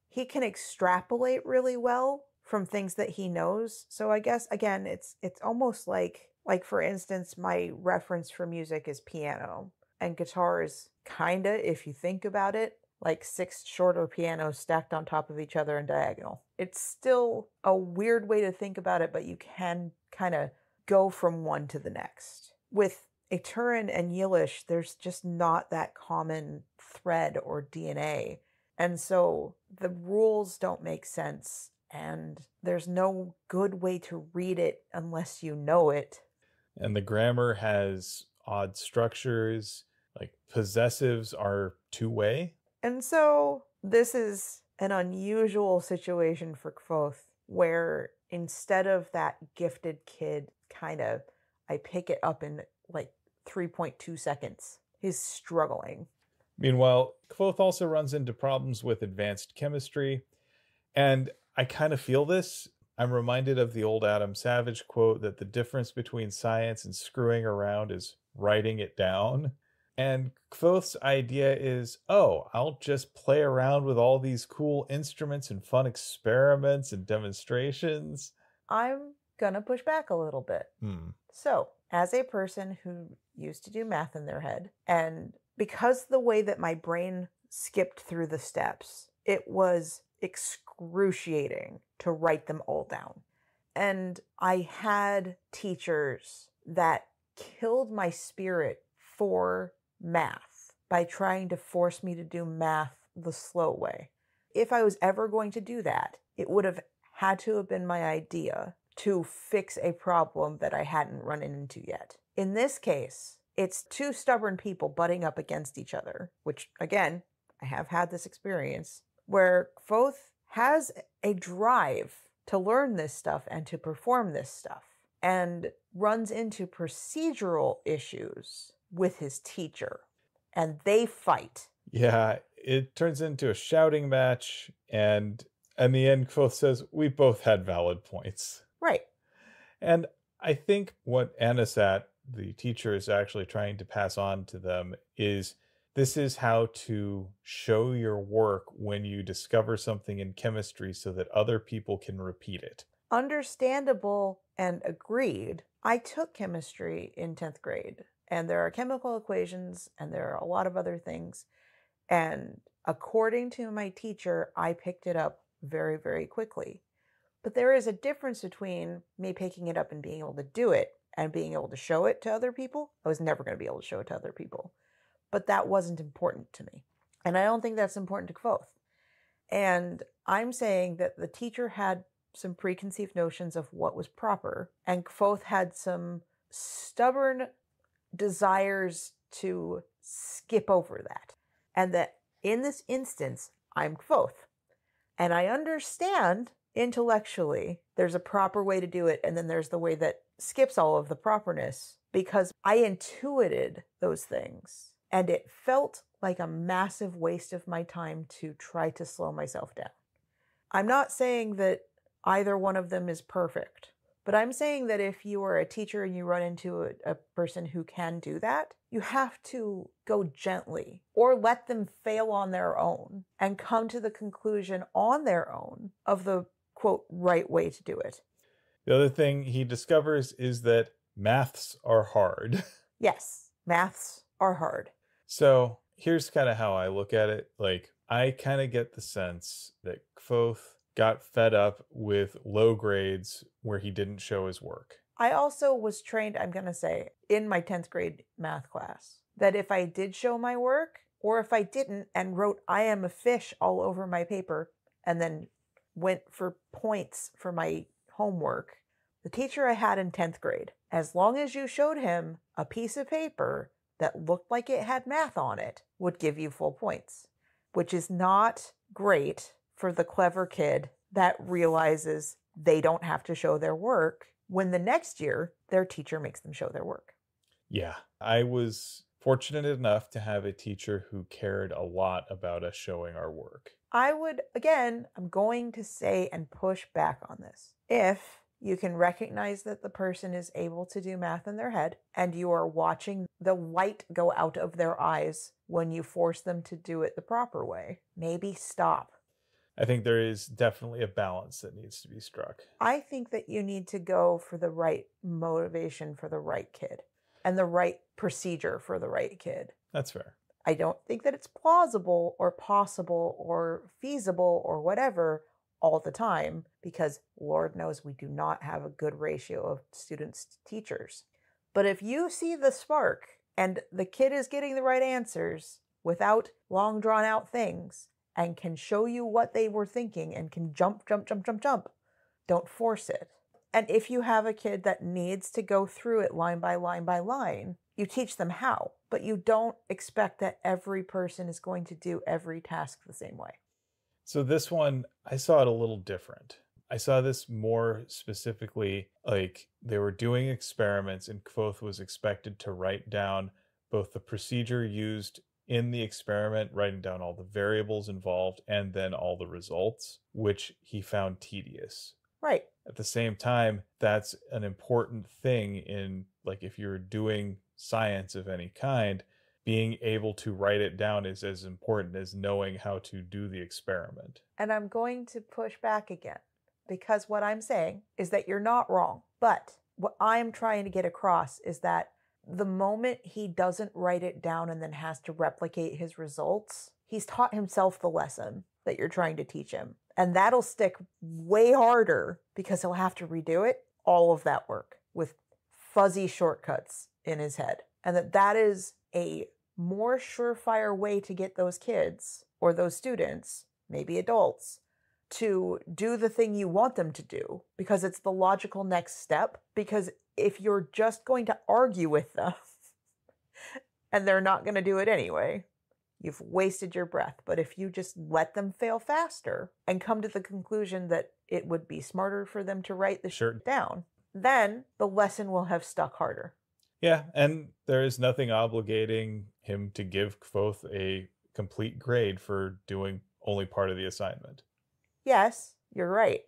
He can extrapolate really well from things that he knows. So I guess, again, it's almost like for instance, my reference for music is piano, and guitar is kinda, if you think about it, like 6 shorter pianos stacked on top of each other in diagonal. It's still a weird way to think about it, but you can kind of go from one to the next. With Turin and Yiddish, there's just not that common thread or DNA. And so the rules don't make sense, and there's no good way to read it unless you know it. And the grammar has odd structures, possessives are two-way. And so this is an unusual situation for Kvothe, where instead of that gifted kid I pick it up in 3.2 seconds. He's struggling. Meanwhile, Kvothe also runs into problems with advanced chemistry, and I kind of feel this. I'm reminded of the old Adam Savage quote that the difference between science and screwing around is writing it down. And Kvothe's idea is, oh, I'll just play around with all these cool instruments and fun experiments and demonstrations. I'm gonna push back a little bit. So, as a person who used to do math in their head, and because the way that my brain skipped through the steps, it was excruciating to write them all down. And I had teachers that killed my spirit for math by trying to force me to do math the slow way. If I was ever going to do that, it would have had to have been my idea to fix a problem that I hadn't run into yet. In this case, it's two stubborn people butting up against each other, which, again, I have had this experience, where Kvothe has a drive to learn this stuff and to perform this stuff, and runs into procedural issues with his teacher, and they fight. Yeah, it turns into a shouting match, and in the end, Kvothe says, we both had valid points. Right. And I think what Anisat, the teacher, is actually trying to pass on to them is this is how to show your work when you discover something in chemistry so that other people can repeat it. Understandable and agreed. I took chemistry in 10th grade, and there are chemical equations, and there are a lot of other things. And according to my teacher, I picked it up very, very quickly. But there is a difference between me picking it up and being able to do it and being able to show it to other people. I was never going to be able to show it to other people. But that wasn't important to me. And I don't think that's important to Kvothe. And I'm saying that the teacher had some preconceived notions of what was proper, and Kvothe had some stubborn desires to skip over that. And that in this instance, I'm Kvothe. And I understand intellectually there's a proper way to do it, and then there's the way that skips all of the properness, because I intuited those things, and it felt like a massive waste of my time to try to slow myself down. I'm not saying that either one of them is perfect, but I'm saying that if you are a teacher and you run into a person who can do that, you have to go gently or let them fail on their own and come to the conclusion on their own of the, quote, right way to do it. The other thing he discovers is that maths are hard. Yes, maths are hard. So here's kind of how I look at it. Like, I kind of get the sense that Kvothe got fed up with low grades where he didn't show his work. I also was trained, I'm going to say, in my 10th grade math class, that if I did show my work, or if I didn't and wrote "I am a fish" all over my paper, and then went for points for my homework, the teacher I had in 10th grade, as long as you showed him a piece of paper that looked like it had math on it, would give you full points, which is not great for the clever kid that realizes they don't have to show their work when the next year their teacher makes them show their work. Yeah, I was fortunate enough to have a teacher who cared a lot about us showing our work. I would, again, I'm going to say and push back on this. If you can recognize that the person is able to do math in their head, and you are watching the light go out of their eyes when you force them to do it the proper way, maybe stop. I think there is definitely a balance that needs to be struck. I think that you need to go for the right motivation for the right kid and the right procedure for the right kid. That's fair. I don't think that it's plausible or possible or feasible or whatever all the time, because Lord knows we do not have a good ratio of students to teachers. But if you see the spark and the kid is getting the right answers without long drawn out things and can show you what they were thinking and can jump, don't force it. And if you have a kid that needs to go through it line by line by line, you teach them how, but you don't expect that every person is going to do every task the same way. So this one, I saw it a little different. I saw this more specifically like they were doing experiments and Kvothe was expected to write down both the procedure used in the experiment, writing down all the variables involved and then all the results, which he found tedious. Right. At the same time, that's an important thing in, like, if you're doing science of any kind, being able to write it down is as important as knowing how to do the experiment. And I'm going to push back again, because what I'm saying is that you're not wrong. But what I'm trying to get across is that the moment he doesn't write it down and then has to replicate his results, he's taught himself the lesson that you're trying to teach him. And that'll stick way harder because he'll have to redo it, all of that work, with fuzzy shortcuts in his head. And that is a more surefire way to get those kids or those students, maybe adults, to do the thing you want them to do, because it's the logical next step. Because if you're just going to argue with them and they're not going to do it anyway, you've wasted your breath. But if you just let them fail faster and come to the conclusion that it would be smarter for them to write the shit down, then the lesson will have stuck harder. Yeah, and there is nothing obligating him to give Kvothe a complete grade for doing only part of the assignment. Yes, you're right.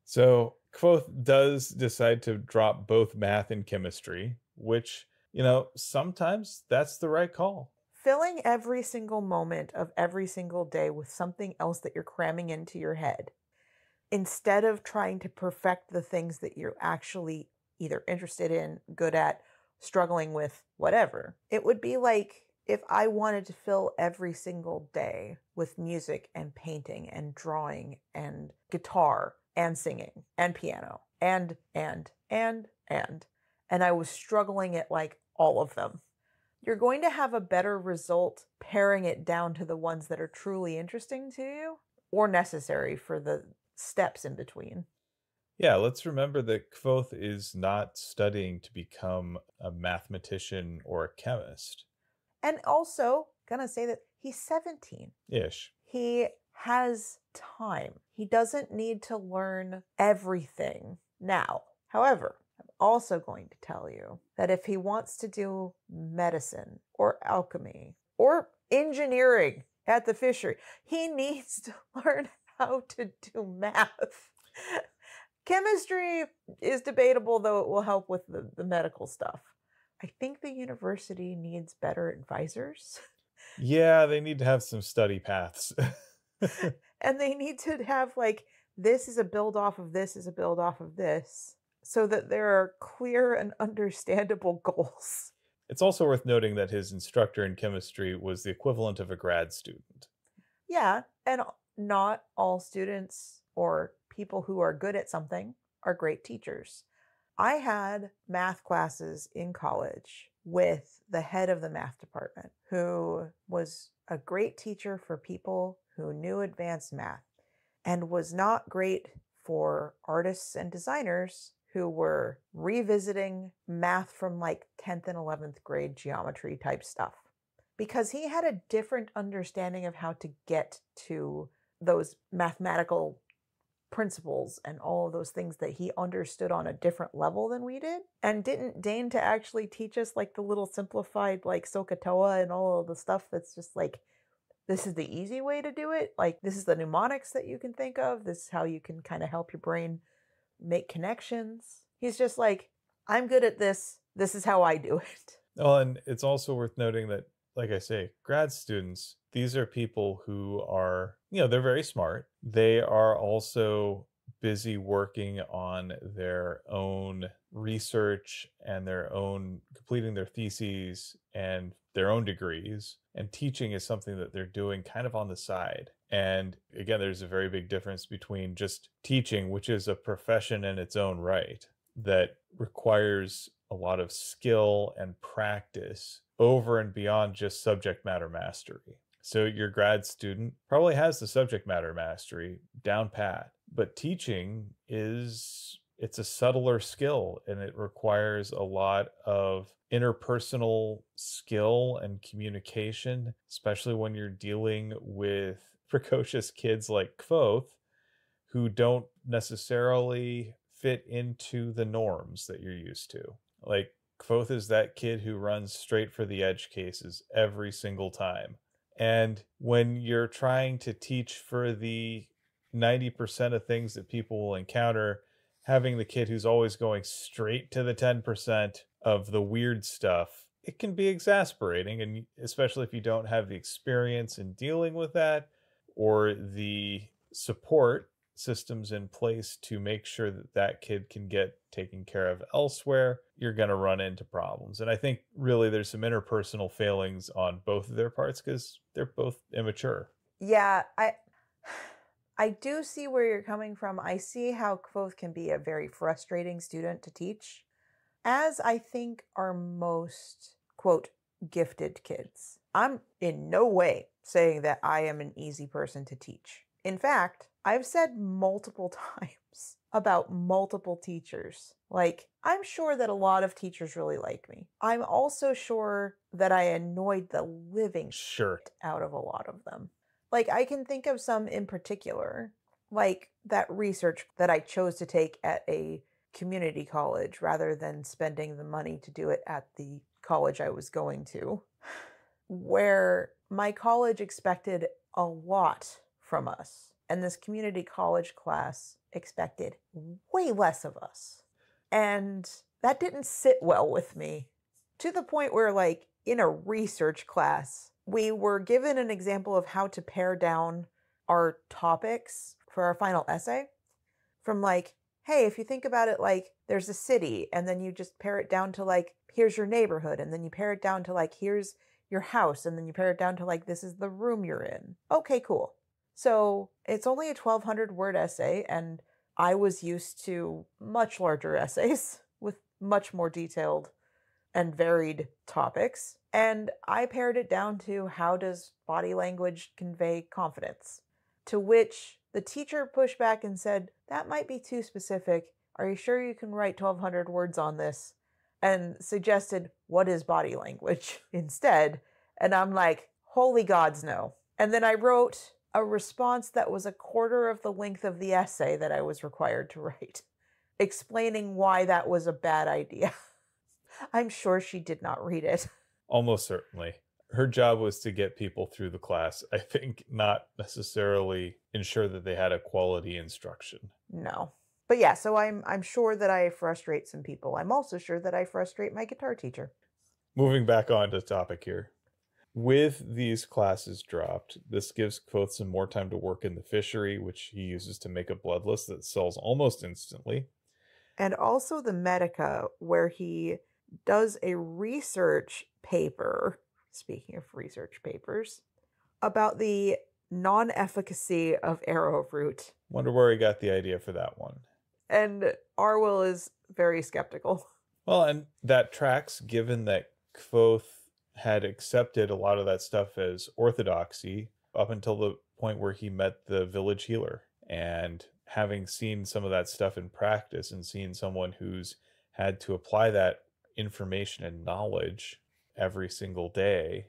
So Kvothe does decide to drop both math and chemistry, which, sometimes that's the right call. Filling every single moment of every single day with something else that you're cramming into your head, instead of trying to perfect the things that you're actually either interested in, good at, struggling with, whatever. It would be like if I wanted to fill every single day with music and painting and drawing and guitar and singing and piano and I was struggling at like all of them. You're going to have a better result paring it down to the ones that are truly interesting to you or necessary for the steps in between. Yeah, let's remember that Kvothe is not studying to become a mathematician or a chemist. And also, gonna say that he's 17-ish. He has time. He doesn't need to learn everything now. However, I'm also going to tell you that if he wants to do medicine or alchemy or engineering at the fishery, he needs to learn how to do math. Chemistry is debatable, though it will help with the medical stuff. I think the university needs better advisors. Yeah, they need to have some study paths. And they need to have this is a build off of this is a build off of this, so that there are clear and understandable goals. It's also worth noting that his instructor in chemistry was the equivalent of a grad student. Yeah, and not all students or people who are good at something are great teachers. I had math classes in college with the head of the math department, who was a great teacher for people who knew advanced math and was not great for artists and designers who were revisiting math from 10th and 11th grade geometry type stuff, because he had a different understanding of how to get to those mathematical principles and all of those things that he understood on a different level than we did, and didn't deign to actually teach us the little simplified SOHCAHTOA and all of the stuff that's just this is the easy way to do it. This is the mnemonics that you can think of. This is how you can kind of help your brain make connections. He's just I'm good at this. This is how I do it. Well, and it's also worth noting that, like I say, grad students, these are people who are, they're very smart. They are also busy working on their own research and completing their theses and their own degrees. And teaching is something that they're doing kind of on the side. And again, there's a very big difference between just teaching, which is a profession in its own right that requires a lot of skill and practice over and beyond just subject matter mastery. So your grad student probably has the subject matter mastery down pat, but teaching it's a subtler skill, and it requires a lot of interpersonal skill and communication, especially when you're dealing with precocious kids like Kvothe, who don't necessarily fit into the norms that you're used to. Kvothe is that kid who runs straight for the edge cases every single time. And when you're trying to teach for the 90% of things that people will encounter, having the kid who's always going straight to the 10% of the weird stuff, it can be exasperating. And especially if you don't have the experience in dealing with that or the support systems in place to make sure that that kid can get taken care of elsewhere, you're going to run into problems. And I think really there's some interpersonal failings on both of their parts because they're both immature. Yeah, I do see where you're coming from. I see how Kvothe can be a very frustrating student to teach, as I think are most, quote, gifted kids. I'm in no way saying that I am an easy person to teach. In fact, I've said multiple times about multiple teachers. Like, I'm sure that a lot of teachers really like me. I'm also sure that I annoyed the living shit out of a lot of them. Like, I can think of some in particular, like that research that I chose to take at a community college rather than spending the money to do it at the college I was going to, where my college expected a lot from us. And this community college class expected way less of us. And that didn't sit well with me, to the point where, like, in a research class, we were given an example of how to pare down our topics for our final essay. From like, hey, if you think about it, like, there's a city, and then you just pare it down to, like, here's your neighborhood, and then you pare it down to, like, here's your house, and then you pare it down to, like, this is the room you're in. Okay, cool. So it's only a 1,200 word essay, and I was used to much larger essays with much more detailed and varied topics. And I pared it down to how does body language convey confidence? To which the teacher pushed back and said, that might be too specific. Are you sure you can write 1,200 words on this? And suggested, what is body language instead? And I'm like, holy gods, no. And then I wrote a response that was a quarter of the length of the essay that I was required to write, explaining why that was a bad idea. I'm sure she did not read it. Almost certainly. Her job was to get people through the class, I think, not necessarily ensure that they had a quality instruction. No. But yeah, so I'm sure that I frustrate some people. I'm also sure that I frustrate my guitar teacher. Moving back on to topic here. With these classes dropped, this gives Kvothe some more time to work in the fishery, which he uses to make a bloodless that sells almost instantly. And also the Medica, where he does a research paper, speaking of research papers, about the non-efficacy of arrowroot. Wonder where he got the idea for that one. And Arwyll is very skeptical. Well, and that tracks given that Kvothe had accepted a lot of that stuff as orthodoxy up until the point where he met the village healer. And having seen some of that stuff in practice and seen someone who's had to apply that information and knowledge every single day,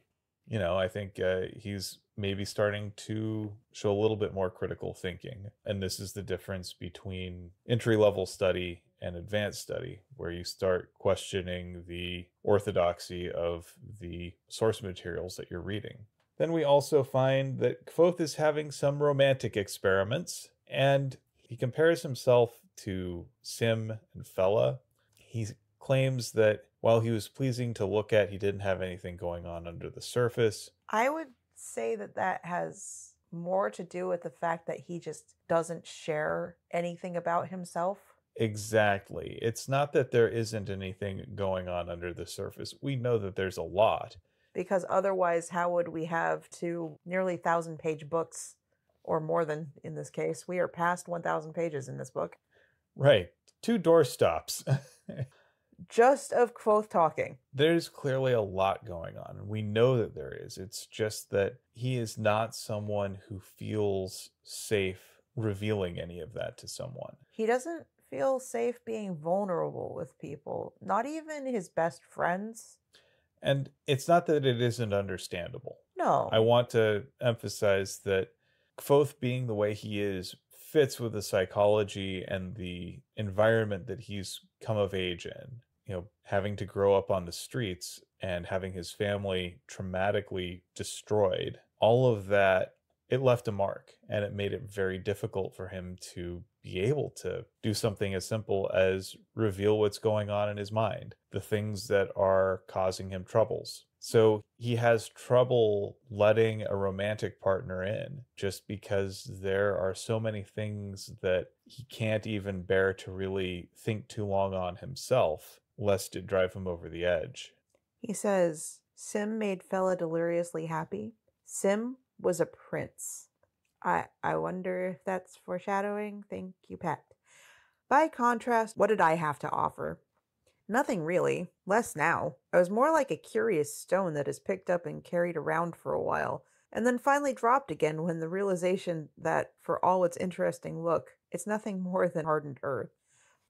you know, I think he's maybe starting to show a little bit more critical thinking. And this is the difference between entry-level study and advanced study, where you start questioning the orthodoxy of the source materials that you're reading. Then we also find that Kvothe is having some romantic experiments, and he compares himself to Sim and Fella. He claims that while he was pleasing to look at, he didn't have anything going on under the surface. I would say that that has more to do with the fact that he just doesn't share anything about himself. Exactly. It's not that there isn't anything going on under the surface. We know that there's a lot. Because otherwise, how would we have two nearly 1,000-page books, or more than in this case? We are past 1,000 pages in this book. Right. 2 doorstops. Just of Kvothe talking. There's clearly a lot going on. We know that there is. It's just that he is not someone who feels safe revealing any of that to someone. He doesn't feel safe being vulnerable with people, not even his best friends. And it's not that it isn't understandable. No. I want to emphasize that Kvothe being the way he is fits with the psychology and the environment that he's come of age in. having to grow up on the streets and having his family traumatically destroyed, all of that, it left a mark, and it made it very difficult for him to be able to do something as simple as reveal what's going on in his mind, the things that are causing him troubles. So he has trouble letting a romantic partner in just because there are so many things that he can't even bear to really think too long on himself, lest it drive him over the edge. He says, Sim made Fella deliriously happy. Sim was a prince. I wonder if that's foreshadowing. Thank you, Pat. By contrast, what did I have to offer? Nothing really. Less now. I was more like a curious stone that is picked up and carried around for a while, and then finally dropped again when the realization that, for all its interesting look, it's nothing more than hardened earth.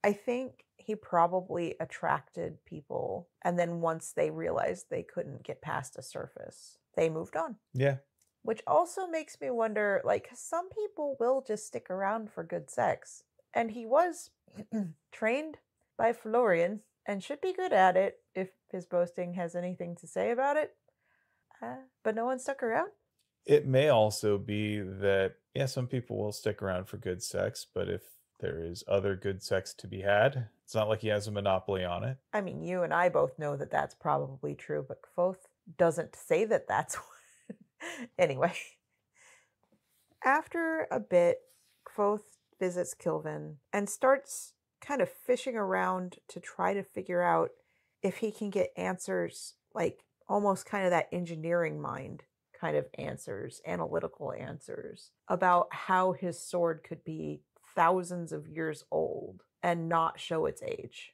I think he probably attracted people, and then once they realized they couldn't get past the surface, they moved on. Yeah. Which also makes me wonder, like, some people will just stick around for good sex. And he was trained by Florian and should be good at it if his boasting has anything to say about it. But no one stuck around? It may also be that, yeah, some people will stick around for good sex, but if there is other good sex to be had, it's not like he has a monopoly on it. I mean, you and I both know that that's probably true, but Kvothe doesn't say that that's Anyway, after a bit, Kvothe visits Kilvin and starts kind of fishing around to try to figure out if he can get answers, like almost kind of that engineering mind kind of answers, analytical answers, about how his sword could be thousands of years old and not show its age.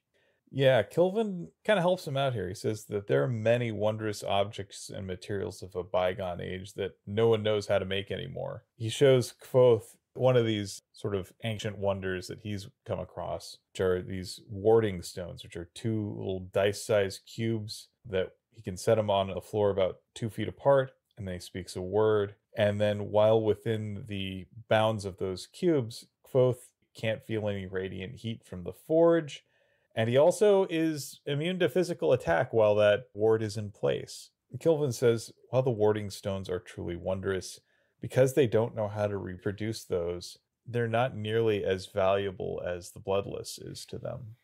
Yeah, Kilvin kind of helps him out here. He says that there are many wondrous objects and materials of a bygone age that no one knows how to make anymore. He shows Kvothe one of these sort of ancient wonders that he's come across, which are these warding stones, which are two little dice-sized cubes that he can set them on the floor about 2 feet apart, and then he speaks a word. And then while within the bounds of those cubes, Kvothe can't feel any radiant heat from the forge, and he also is immune to physical attack while that ward is in place. Kilvin says, while the warding stones are truly wondrous, because they don't know how to reproduce those, they're not nearly as valuable as the bloodless is to them.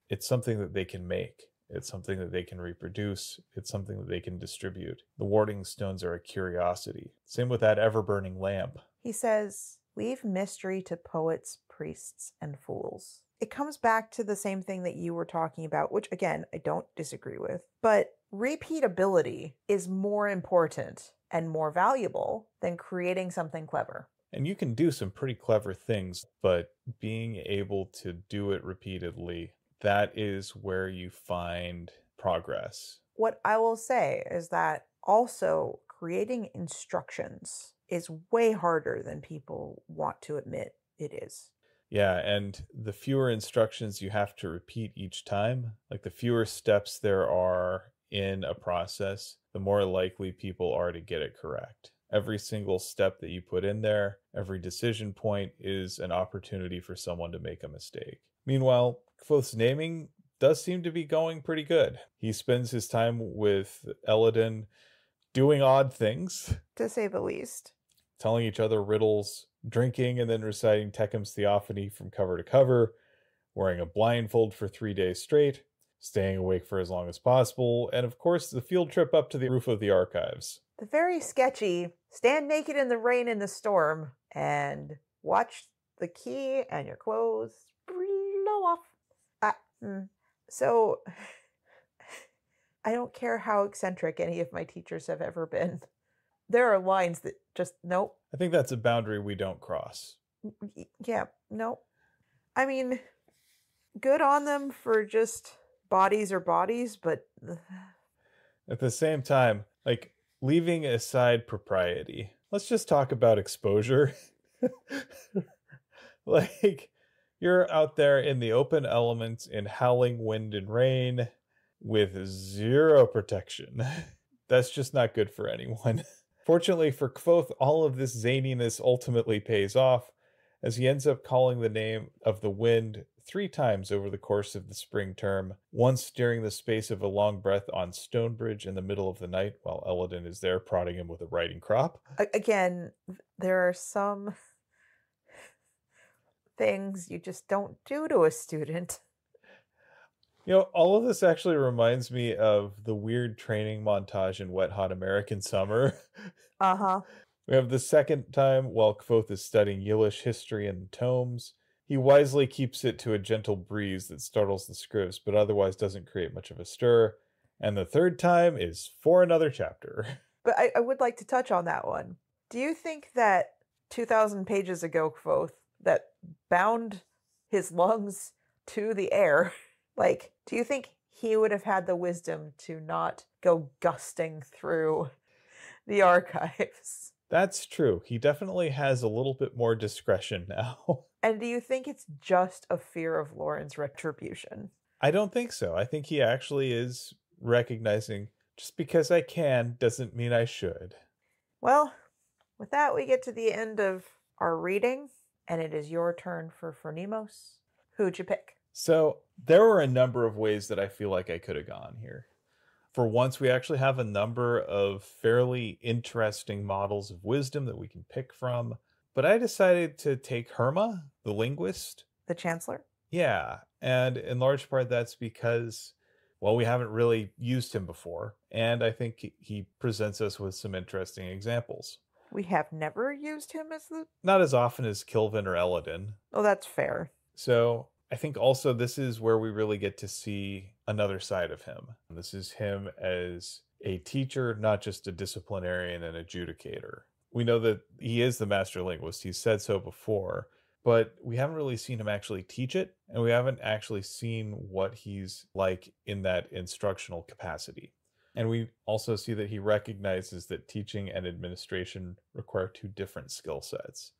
It's something that they can make. It's something that they can reproduce. It's something that they can distribute. The warding stones are a curiosity. Same with that ever-burning lamp. He says, leave mystery to poets, priests, and fools. It comes back to the same thing that you were talking about, which again, I don't disagree with. But repeatability is more important and more valuable than creating something clever. And you can do some pretty clever things, but being able to do it repeatedly, that is where you find progress. What I will say is that also creating instructions is way harder than people want to admit it is. Yeah, and the fewer instructions you have to repeat each time, like the fewer steps there are in a process, the more likely people are to get it correct. Every single step that you put in there, every decision point is an opportunity for someone to make a mistake. Meanwhile, Kvothe's naming does seem to be going pretty good. He spends his time with Elladan doing odd things, to say the least. Telling each other riddles, drinking and then reciting Tekkem's Theophany from cover to cover, wearing a blindfold for 3 days straight, staying awake for as long as possible, and of course the field trip up to the roof of the archives. The very sketchy, stand naked in the rain in the storm, and watch the key and your clothes blow off. So, I don't care how eccentric any of my teachers have ever been. There are lines that just, nope. I think that's a boundary we don't cross. Yeah, nope. I mean, good on them for just bodies are bodies, but... At the same time, like, leaving aside propriety, let's just talk about exposure. Like, you're out there in the open elements in howling wind and rain with zero protection. That's just not good for anyone. Fortunately for Kvothe, all of this zaniness ultimately pays off, as he ends up calling the name of the wind 3 times over the course of the spring term, once during the space of a long breath on Stonebridge in the middle of the night while Eladin is there prodding him with a riding crop. Again, there are some things you just don't do to a student. All of this actually reminds me of the weird training montage in Wet Hot American Summer. Uh-huh. We have the second time while Kvothe is studying Ylish history in the tomes. He wisely keeps it to a gentle breeze that startles the scribs, but otherwise doesn't create much of a stir. And the third time is for another chapter. But I would like to touch on that one. Do you think that 2,000 pages ago, Kvothe, that bound his lungs to the air, like, do you think he would have had the wisdom to not go gusting through the archives? That's true. He definitely has a little bit more discretion now. And do you think it's just a fear of Lauren's retribution? I don't think so. I think he actually is recognizing just because I can doesn't mean I should. Well, with that, we get to the end of our reading, and it is your turn for Phronimos. Who'd you pick? So there were a number of ways that I feel like I could have gone here. For once, we actually have a number of fairly interesting models of wisdom that we can pick from. But I decided to take Herma, the linguist. The Chancellor? Yeah, and in large part that's because, well, we haven't really used him before, and I think he presents us with some interesting examples. We have never used him as the... Not as often as Kilvin or Eladin. Oh, that's fair. So I think also this is where we really get to see another side of him. This is him as a teacher, not just a disciplinarian and adjudicator. We know that he is the master linguist. He's said so before, but we haven't really seen him actually teach it, and we haven't actually seen what he's like in that instructional capacity. And we also see that he recognizes that teaching and administration require two different skill sets.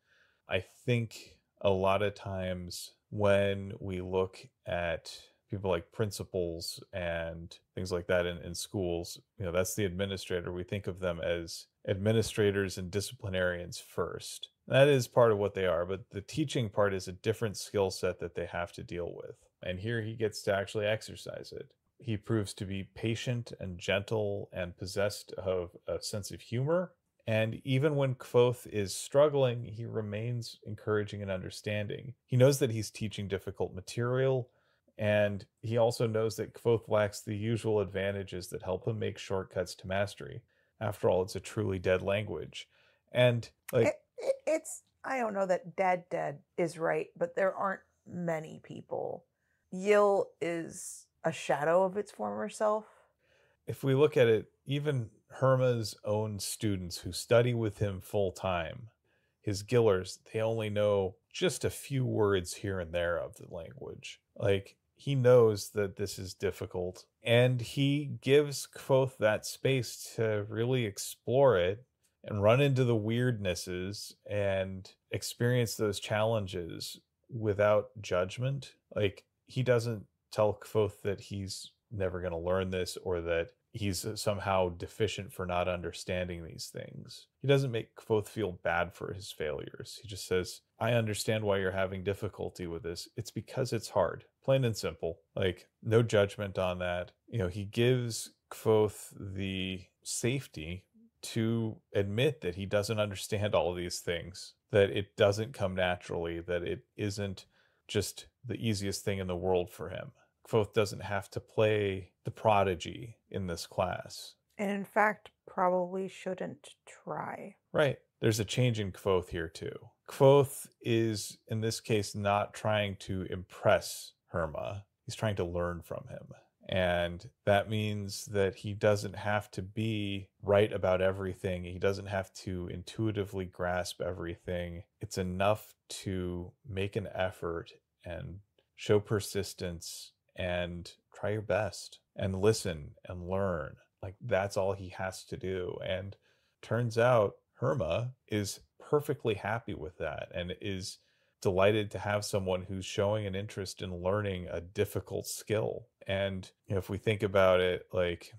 I think a lot of times when we look at people like principals and things like that in schools, that's the administrator. We think of them as administrators and disciplinarians first. That is part of what they are, but the teaching part is a different skill set that they have to deal with. And here he gets to actually exercise it. He proves to be patient and gentle and possessed of a sense of humor. And even when Kvothe is struggling, he remains encouraging and understanding. He knows that he's teaching difficult material, and he also knows that Kvothe lacks the usual advantages that help him make shortcuts to mastery. After all, it's a truly dead language. And it's I don't know that dead is right, but there aren't many people. Yil is a shadow of its former self. If we look at it, even Herma's own students who study with him full time, his Gillers, they only know just a few words here and there of the language. Like, he knows that this is difficult, and he gives Kvothe that space to really explore it and run into the weirdnesses and experience those challenges without judgment. Like, he doesn't tell Kvothe that he's never going to learn this or that he's somehow deficient for not understanding these things. He doesn't make Kvothe feel bad for his failures. He just says, I understand why you're having difficulty with this. It's because it's hard. Plain and simple. Like, no judgment on that. He gives Kvothe the safety to admit that he doesn't understand all of these things, that it doesn't come naturally, that it isn't just the easiest thing in the world for him. Kvothe doesn't have to play the prodigy in this class. And in fact, probably shouldn't try. Right. There's a change in Kvothe here too. Kvothe is, in this case, not trying to impress Herma. He's trying to learn from him. And that means that he doesn't have to be right about everything. He doesn't have to intuitively grasp everything. It's enough to make an effort and show persistence and try your best and listen and learn. Like, that's all he has to do. And turns out Herma is perfectly happy with that and is delighted to have someone who's showing an interest in learning a difficult skill. And if we think about it, like,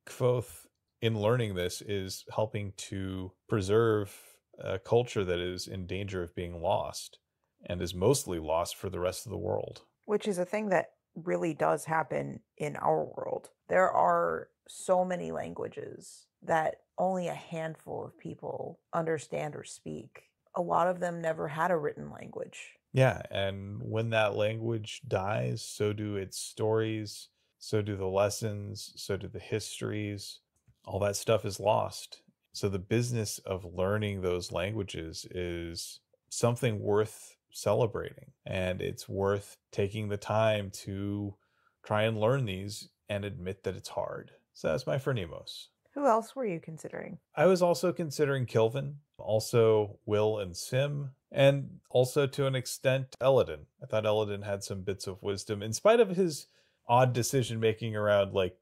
Kvothe in learning this is helping to preserve a culture that is in danger of being lost and is mostly lost for the rest of the world. Which is a thing that really does happen in our world. There are so many languages that only a handful of people understand or speak. A lot of them never had a written language. Yeah, and when that language dies, so do its stories, so do the lessons, so do the histories. All that stuff is lost. So the business of learning those languages is something worth celebrating, and it's worth taking the time to try and learn these and admit that it's hard. So that's my Phronimos. Who else were you considering? I was also considering Kilvin, also Will and Sim, and also to an extent Eladin. I thought Eladin had some bits of wisdom in spite of his odd decision making around like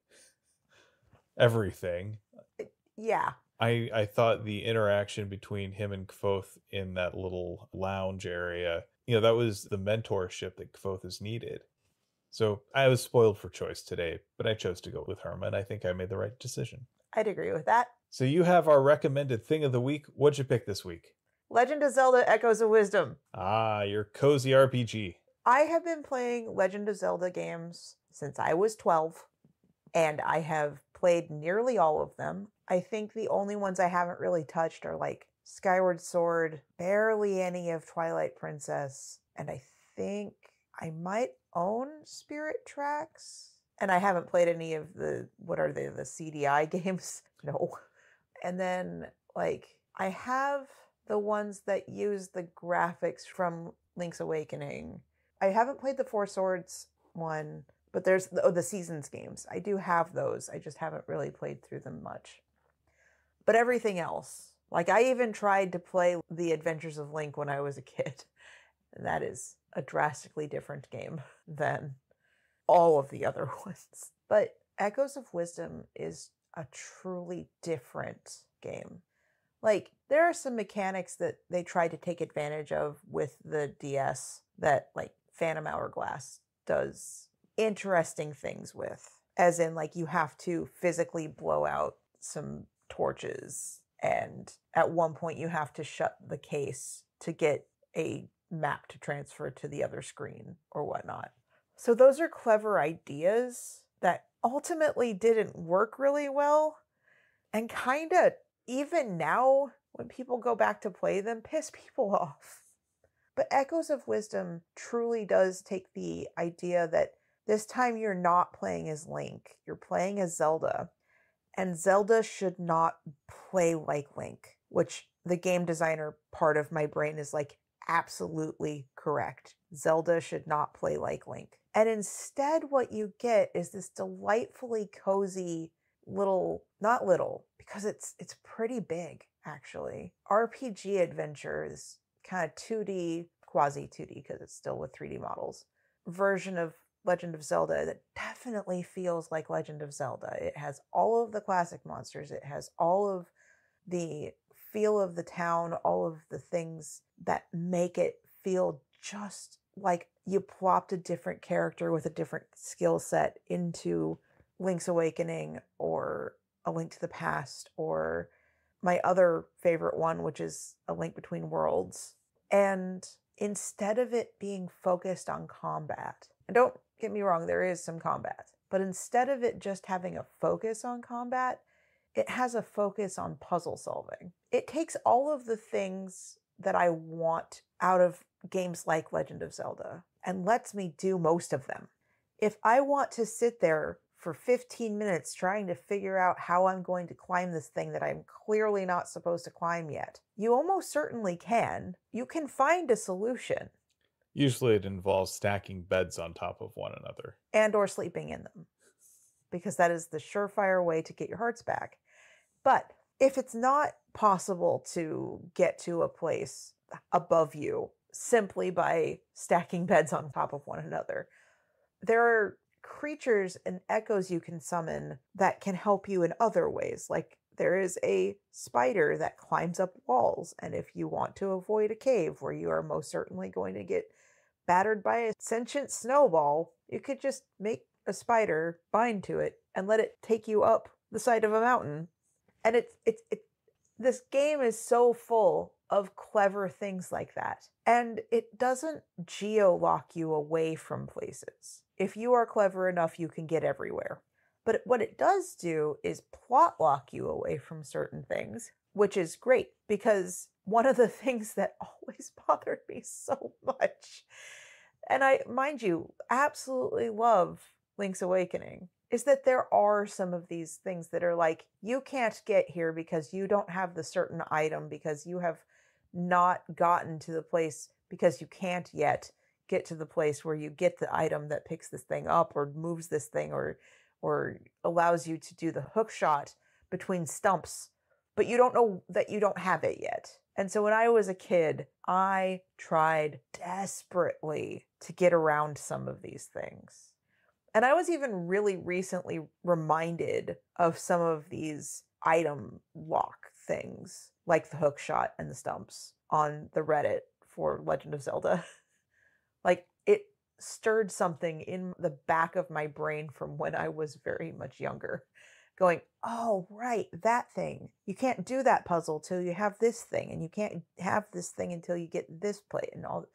everything. Yeah. I thought the interaction between him and Kvothe in that little lounge area, that was the mentorship that Kvothe has needed. So I was spoiled for choice today, but I chose to go with Herma. I think I made the right decision. I'd agree with that. So you have our recommended thing of the week. What'd you pick this week? Legend of Zelda Echoes of Wisdom. Ah, your cozy RPG. I have been playing Legend of Zelda games since I was 12, and I have played nearly all of them. I think the only ones I haven't really touched are like Skyward Sword, barely any of Twilight Princess, and I think I might own Spirit Tracks. And I haven't played any of the CDI games? No. And then, I have the ones that use the graphics from Link's Awakening. I haven't played the Four Swords one, but there's the Seasons games. I do have those. I just haven't really played through them much. But everything else, I even tried to play The Adventures of Link when I was a kid. And that is a drastically different game than all of the other ones. But Echoes of Wisdom is a truly different game. There are some mechanics that they tried to take advantage of with the DS that, Phantom Hourglass does interesting things with. As in, you have to physically blow out some torches, and at one point you have to shut the case to get a map to transfer to the other screen or whatnot. So those are clever ideas that ultimately didn't work really well, and kind of, even now, when people go back to play them, piss people off. But Echoes of Wisdom truly does take the idea that this time you're not playing as Link, you're playing as Zelda, and Zelda should not play like Link, which the game designer part of my brain is absolutely correct. Zelda should not play like Link. And instead what you get is this delightfully cozy not little, because it's pretty big, actually, RPG adventures, kind of 2D, quasi 2D, because it's still with 3D models, version of Legend of Zelda that definitely feels like Legend of Zelda. It has all of the classic monsters. It has all of the feel of the town, all of the things that make it feel just like you plopped a different character with a different skill set into Link's Awakening or A Link to the Past, or my other favorite one, which is A Link Between Worlds. And instead of it being focused on combat, and don't get me wrong, there is some combat, but instead of it just having a focus on combat, it has a focus on puzzle solving. It takes all of the things that I want out of games like Legend of Zelda and lets me do most of them. If I want to sit there for 15 minutes trying to figure out how I'm going to climb this thing that I'm clearly not supposed to climb yet, you almost certainly can. You can find a solution. Usually it involves stacking beds on top of one another. And or sleeping in them, because that is the surefire way to get your hearts back. But if it's not possible to get to a place above you simply by stacking beds on top of one another, there are creatures and echoes you can summon that can help you in other ways. There is a spider that climbs up walls, and if you want to avoid a cave where you are most certainly going to get battered by a sentient snowball, you could just make a spider, bind to it, and let it take you up the side of a mountain. And This game is so full of clever things like that. And it doesn't geo-lock you away from places. If you are clever enough, you can get everywhere. But what it does do is plot lock you away from certain things, which is great, because one of the things that always bothered me so much, and I, mind you, absolutely love Link's Awakening, is that there are some of these things that are like, you can't get here because you don't have the certain item, because you have not gotten to the place, because you can't yet get to the place where you get the item that picks this thing up or moves this thing or allows you to do the hook shot between stumps, but you don't know that you don't have it yet. And so when I was a kid, I tried desperately to get around some of these things. And I was even really recently reminded of some of these item lock things, like the hook shot and the stumps on the Reddit for Legend of Zelda. Like, it stirred something in the back of my brain from when I was very much younger, going, oh, right, that thing. You can't do that puzzle till you have this thing, and you can't have this thing until you get this plate and all.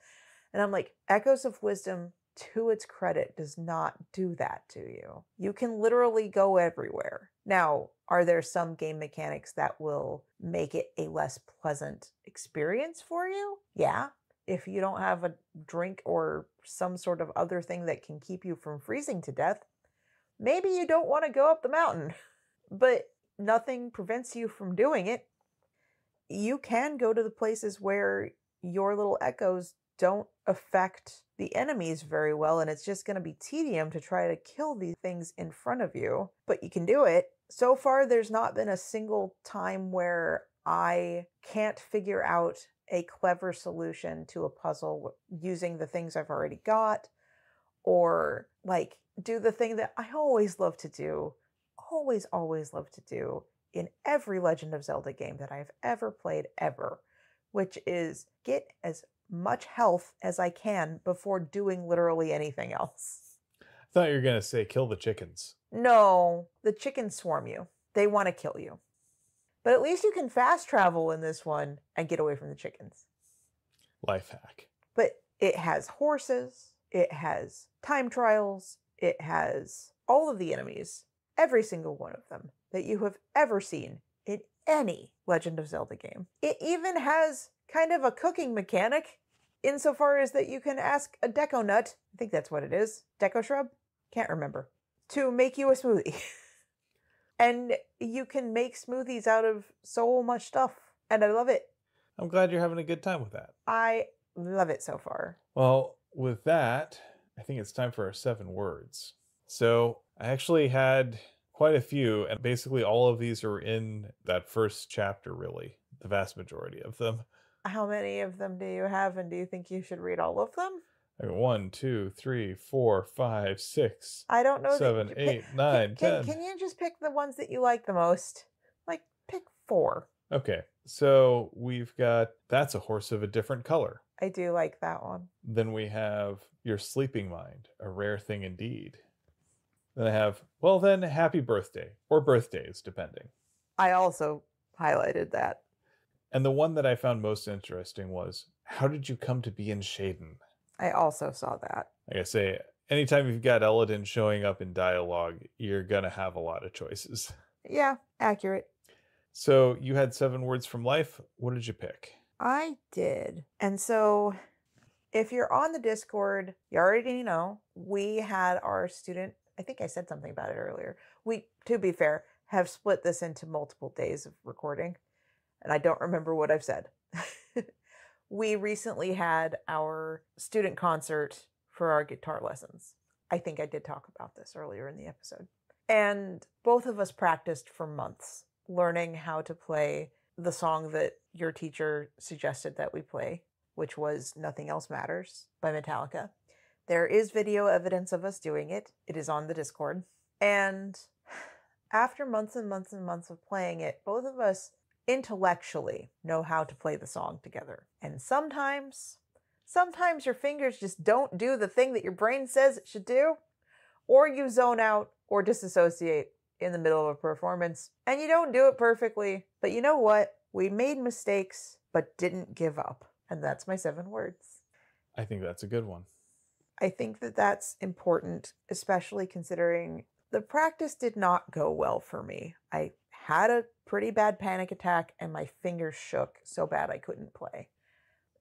And I'm like, Echoes of Wisdom, to its credit, does not do that to you. You can literally go everywhere. Now, are there some game mechanics that will make it a less pleasant experience for you? Yeah. If you don't have a drink or some sort of other thing that can keep you from freezing to death, maybe you don't want to go up the mountain. But nothing prevents you from doing it. You can go to the places where your little echoes don't affect the enemies very well, and it's just going to be tedium to try to kill these things in front of you, but you can do it. So far, there's not been a single time where I can't figure out a clever solution to a puzzle using the things I've already got, or like do the thing that I always love to do, always love to do in every Legend of Zelda game that I've ever played ever, which is get as much health as I can before doing literally anything else. I thought you were going to say kill the chickens. No, the chickens swarm you. They want to kill you. But at least you can fast travel in this one and get away from the chickens. Life hack. But it has horses, it has time trials, it has all of the enemies, every single one of them that you have ever seen in any Legend of Zelda game. It even has kind of a cooking mechanic insofar as that you can ask a deco nut, I think that's what it is, deco shrub? Can't remember, to make you a smoothie. And you can make smoothies out of so much stuff, and I love it. I'm glad you're having a good time with that. I love it so far. Well, with that, I think it's time for our 7 words. So I actually had quite a few, and basically all of these are in that first chapter, really, the vast majority of them. How many of them do you have, and do you think you should read all of them? 1, 2, 3, 4, 5, 6. I don't know. 7, 8, 9, 10. Can you just pick the ones that you like the most? Like, pick 4. Okay, so we've got That's a Horse of a Different Color. I do like that one. Then we have Your Sleeping Mind, a Rare Thing Indeed. Then I have, Well Then, Happy Birthday, or Birthdays, depending. I also highlighted that. And the one that I found most interesting was, How Did You Come to Be in Shaden? I also saw that. Like I say, anytime you've got Eladin showing up in dialogue, you're going to have a lot of choices. Yeah, accurate. So you had 7 words from life. What did you pick? I did. And so if you're on the Discord, you already know, we had our student, I think I said something about it earlier. We, to be fair, have split this into multiple days of recording, and I don't remember what I've said. We recently had our student concert for our guitar lessons. I think I did talk about this earlier in the episode. And both of us practiced for months, learning how to play the song that your teacher suggested that we play, which was Nothing Else Matters by Metallica. There is video evidence of us doing it. It is on the Discord. And after months and months and months of playing it, both of us intellectually know how to play the song together. And sometimes your fingers just don't do the thing that your brain says it should do, or you zone out or disassociate in the middle of a performance, and you don't do it perfectly. But you know what? We made mistakes, but didn't give up. And that's my 7 words. I think that's a good one. I think that that's important, especially considering the practice did not go well for me. I had a pretty bad panic attack and my fingers shook so bad I couldn't play.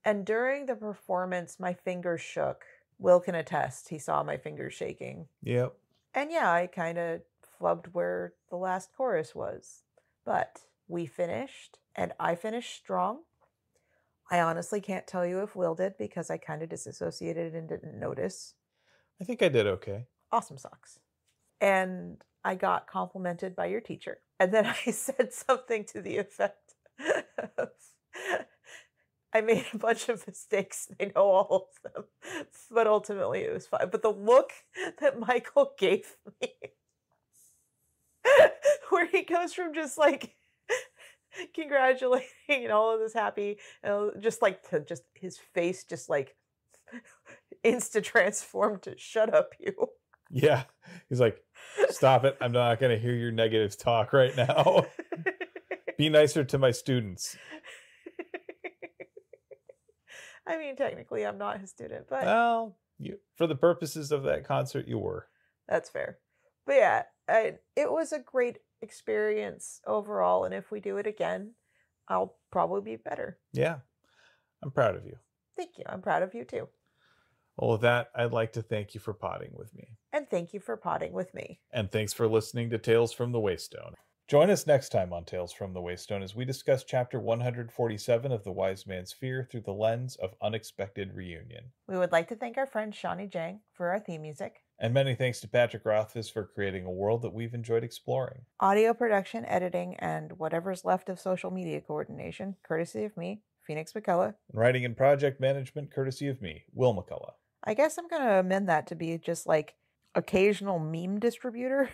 And during the performance, my fingers shook. Will can attest. He saw my fingers shaking. Yep. And yeah, I kind of flubbed where the last chorus was. But we finished, and I finished strong. I honestly can't tell you if Will did because I kind of disassociated and didn't notice. I think I did okay. Awesome socks. And I got complimented by your teacher. And then I said something to the effect of, I made a bunch of mistakes. I know all of them. But ultimately it was fine. But the look that Michael gave me, where he goes from just like congratulating and all of this happy, and just like to just his face just like insta transformed to shut up you. Yeah. He's like, stop it. I'm not going to hear your negative talk right now. Be nicer to my students. I mean, technically I'm not his student, but Well, for the purposes of that concert, you were. That's fair. But yeah, it was a great experience overall, and if we do it again, I'll probably be better. Yeah. I'm proud of you. Thank you. I'm proud of you too. Well, with that, I'd like to thank you for potting with me. And thank you for potting with me. And thanks for listening to Tales from the Waystone. Join us next time on Tales from the Waystone as we discuss Chapter 147 of The Wise Man's Fear through the lens of unexpected reunion. We would like to thank our friend Shawnee Jang for our theme music. And many thanks to Patrick Rothfuss for creating a world that we've enjoyed exploring. Audio production, editing, and whatever's left of social media coordination, courtesy of me, Phoenix McCullough. And writing and project management, courtesy of me, Will McCullough. I guess I'm going to amend that to be just like occasional meme distributor.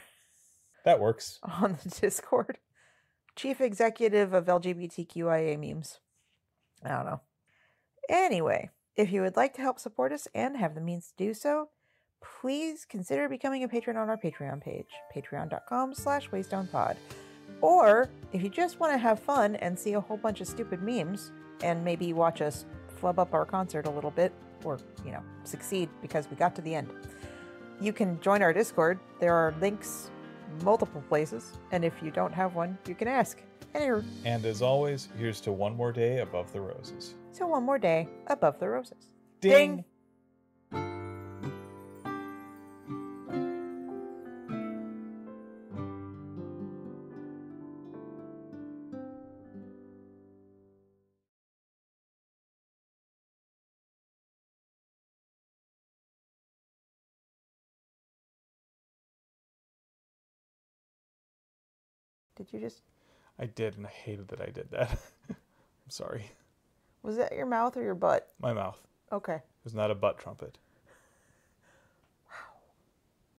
That works. On the Discord. Chief executive of LGBTQIA memes. I don't know. Anyway, if you would like to help support us and have the means to do so, please consider becoming a patron on our Patreon page, patreon.com/waystonepod. Or if you just want to have fun and see a whole bunch of stupid memes and maybe watch us flub up our concert a little bit, or, succeed because we got to the end, you can join our Discord. There are links multiple places, and if you don't have one, you can ask. And as always, here's to one more day above the roses. So one more day above the roses. Ding! Did you just... I did, and I hated that I did that. I'm sorry. Was that your mouth or your butt? My mouth. Okay. It was not a butt trumpet.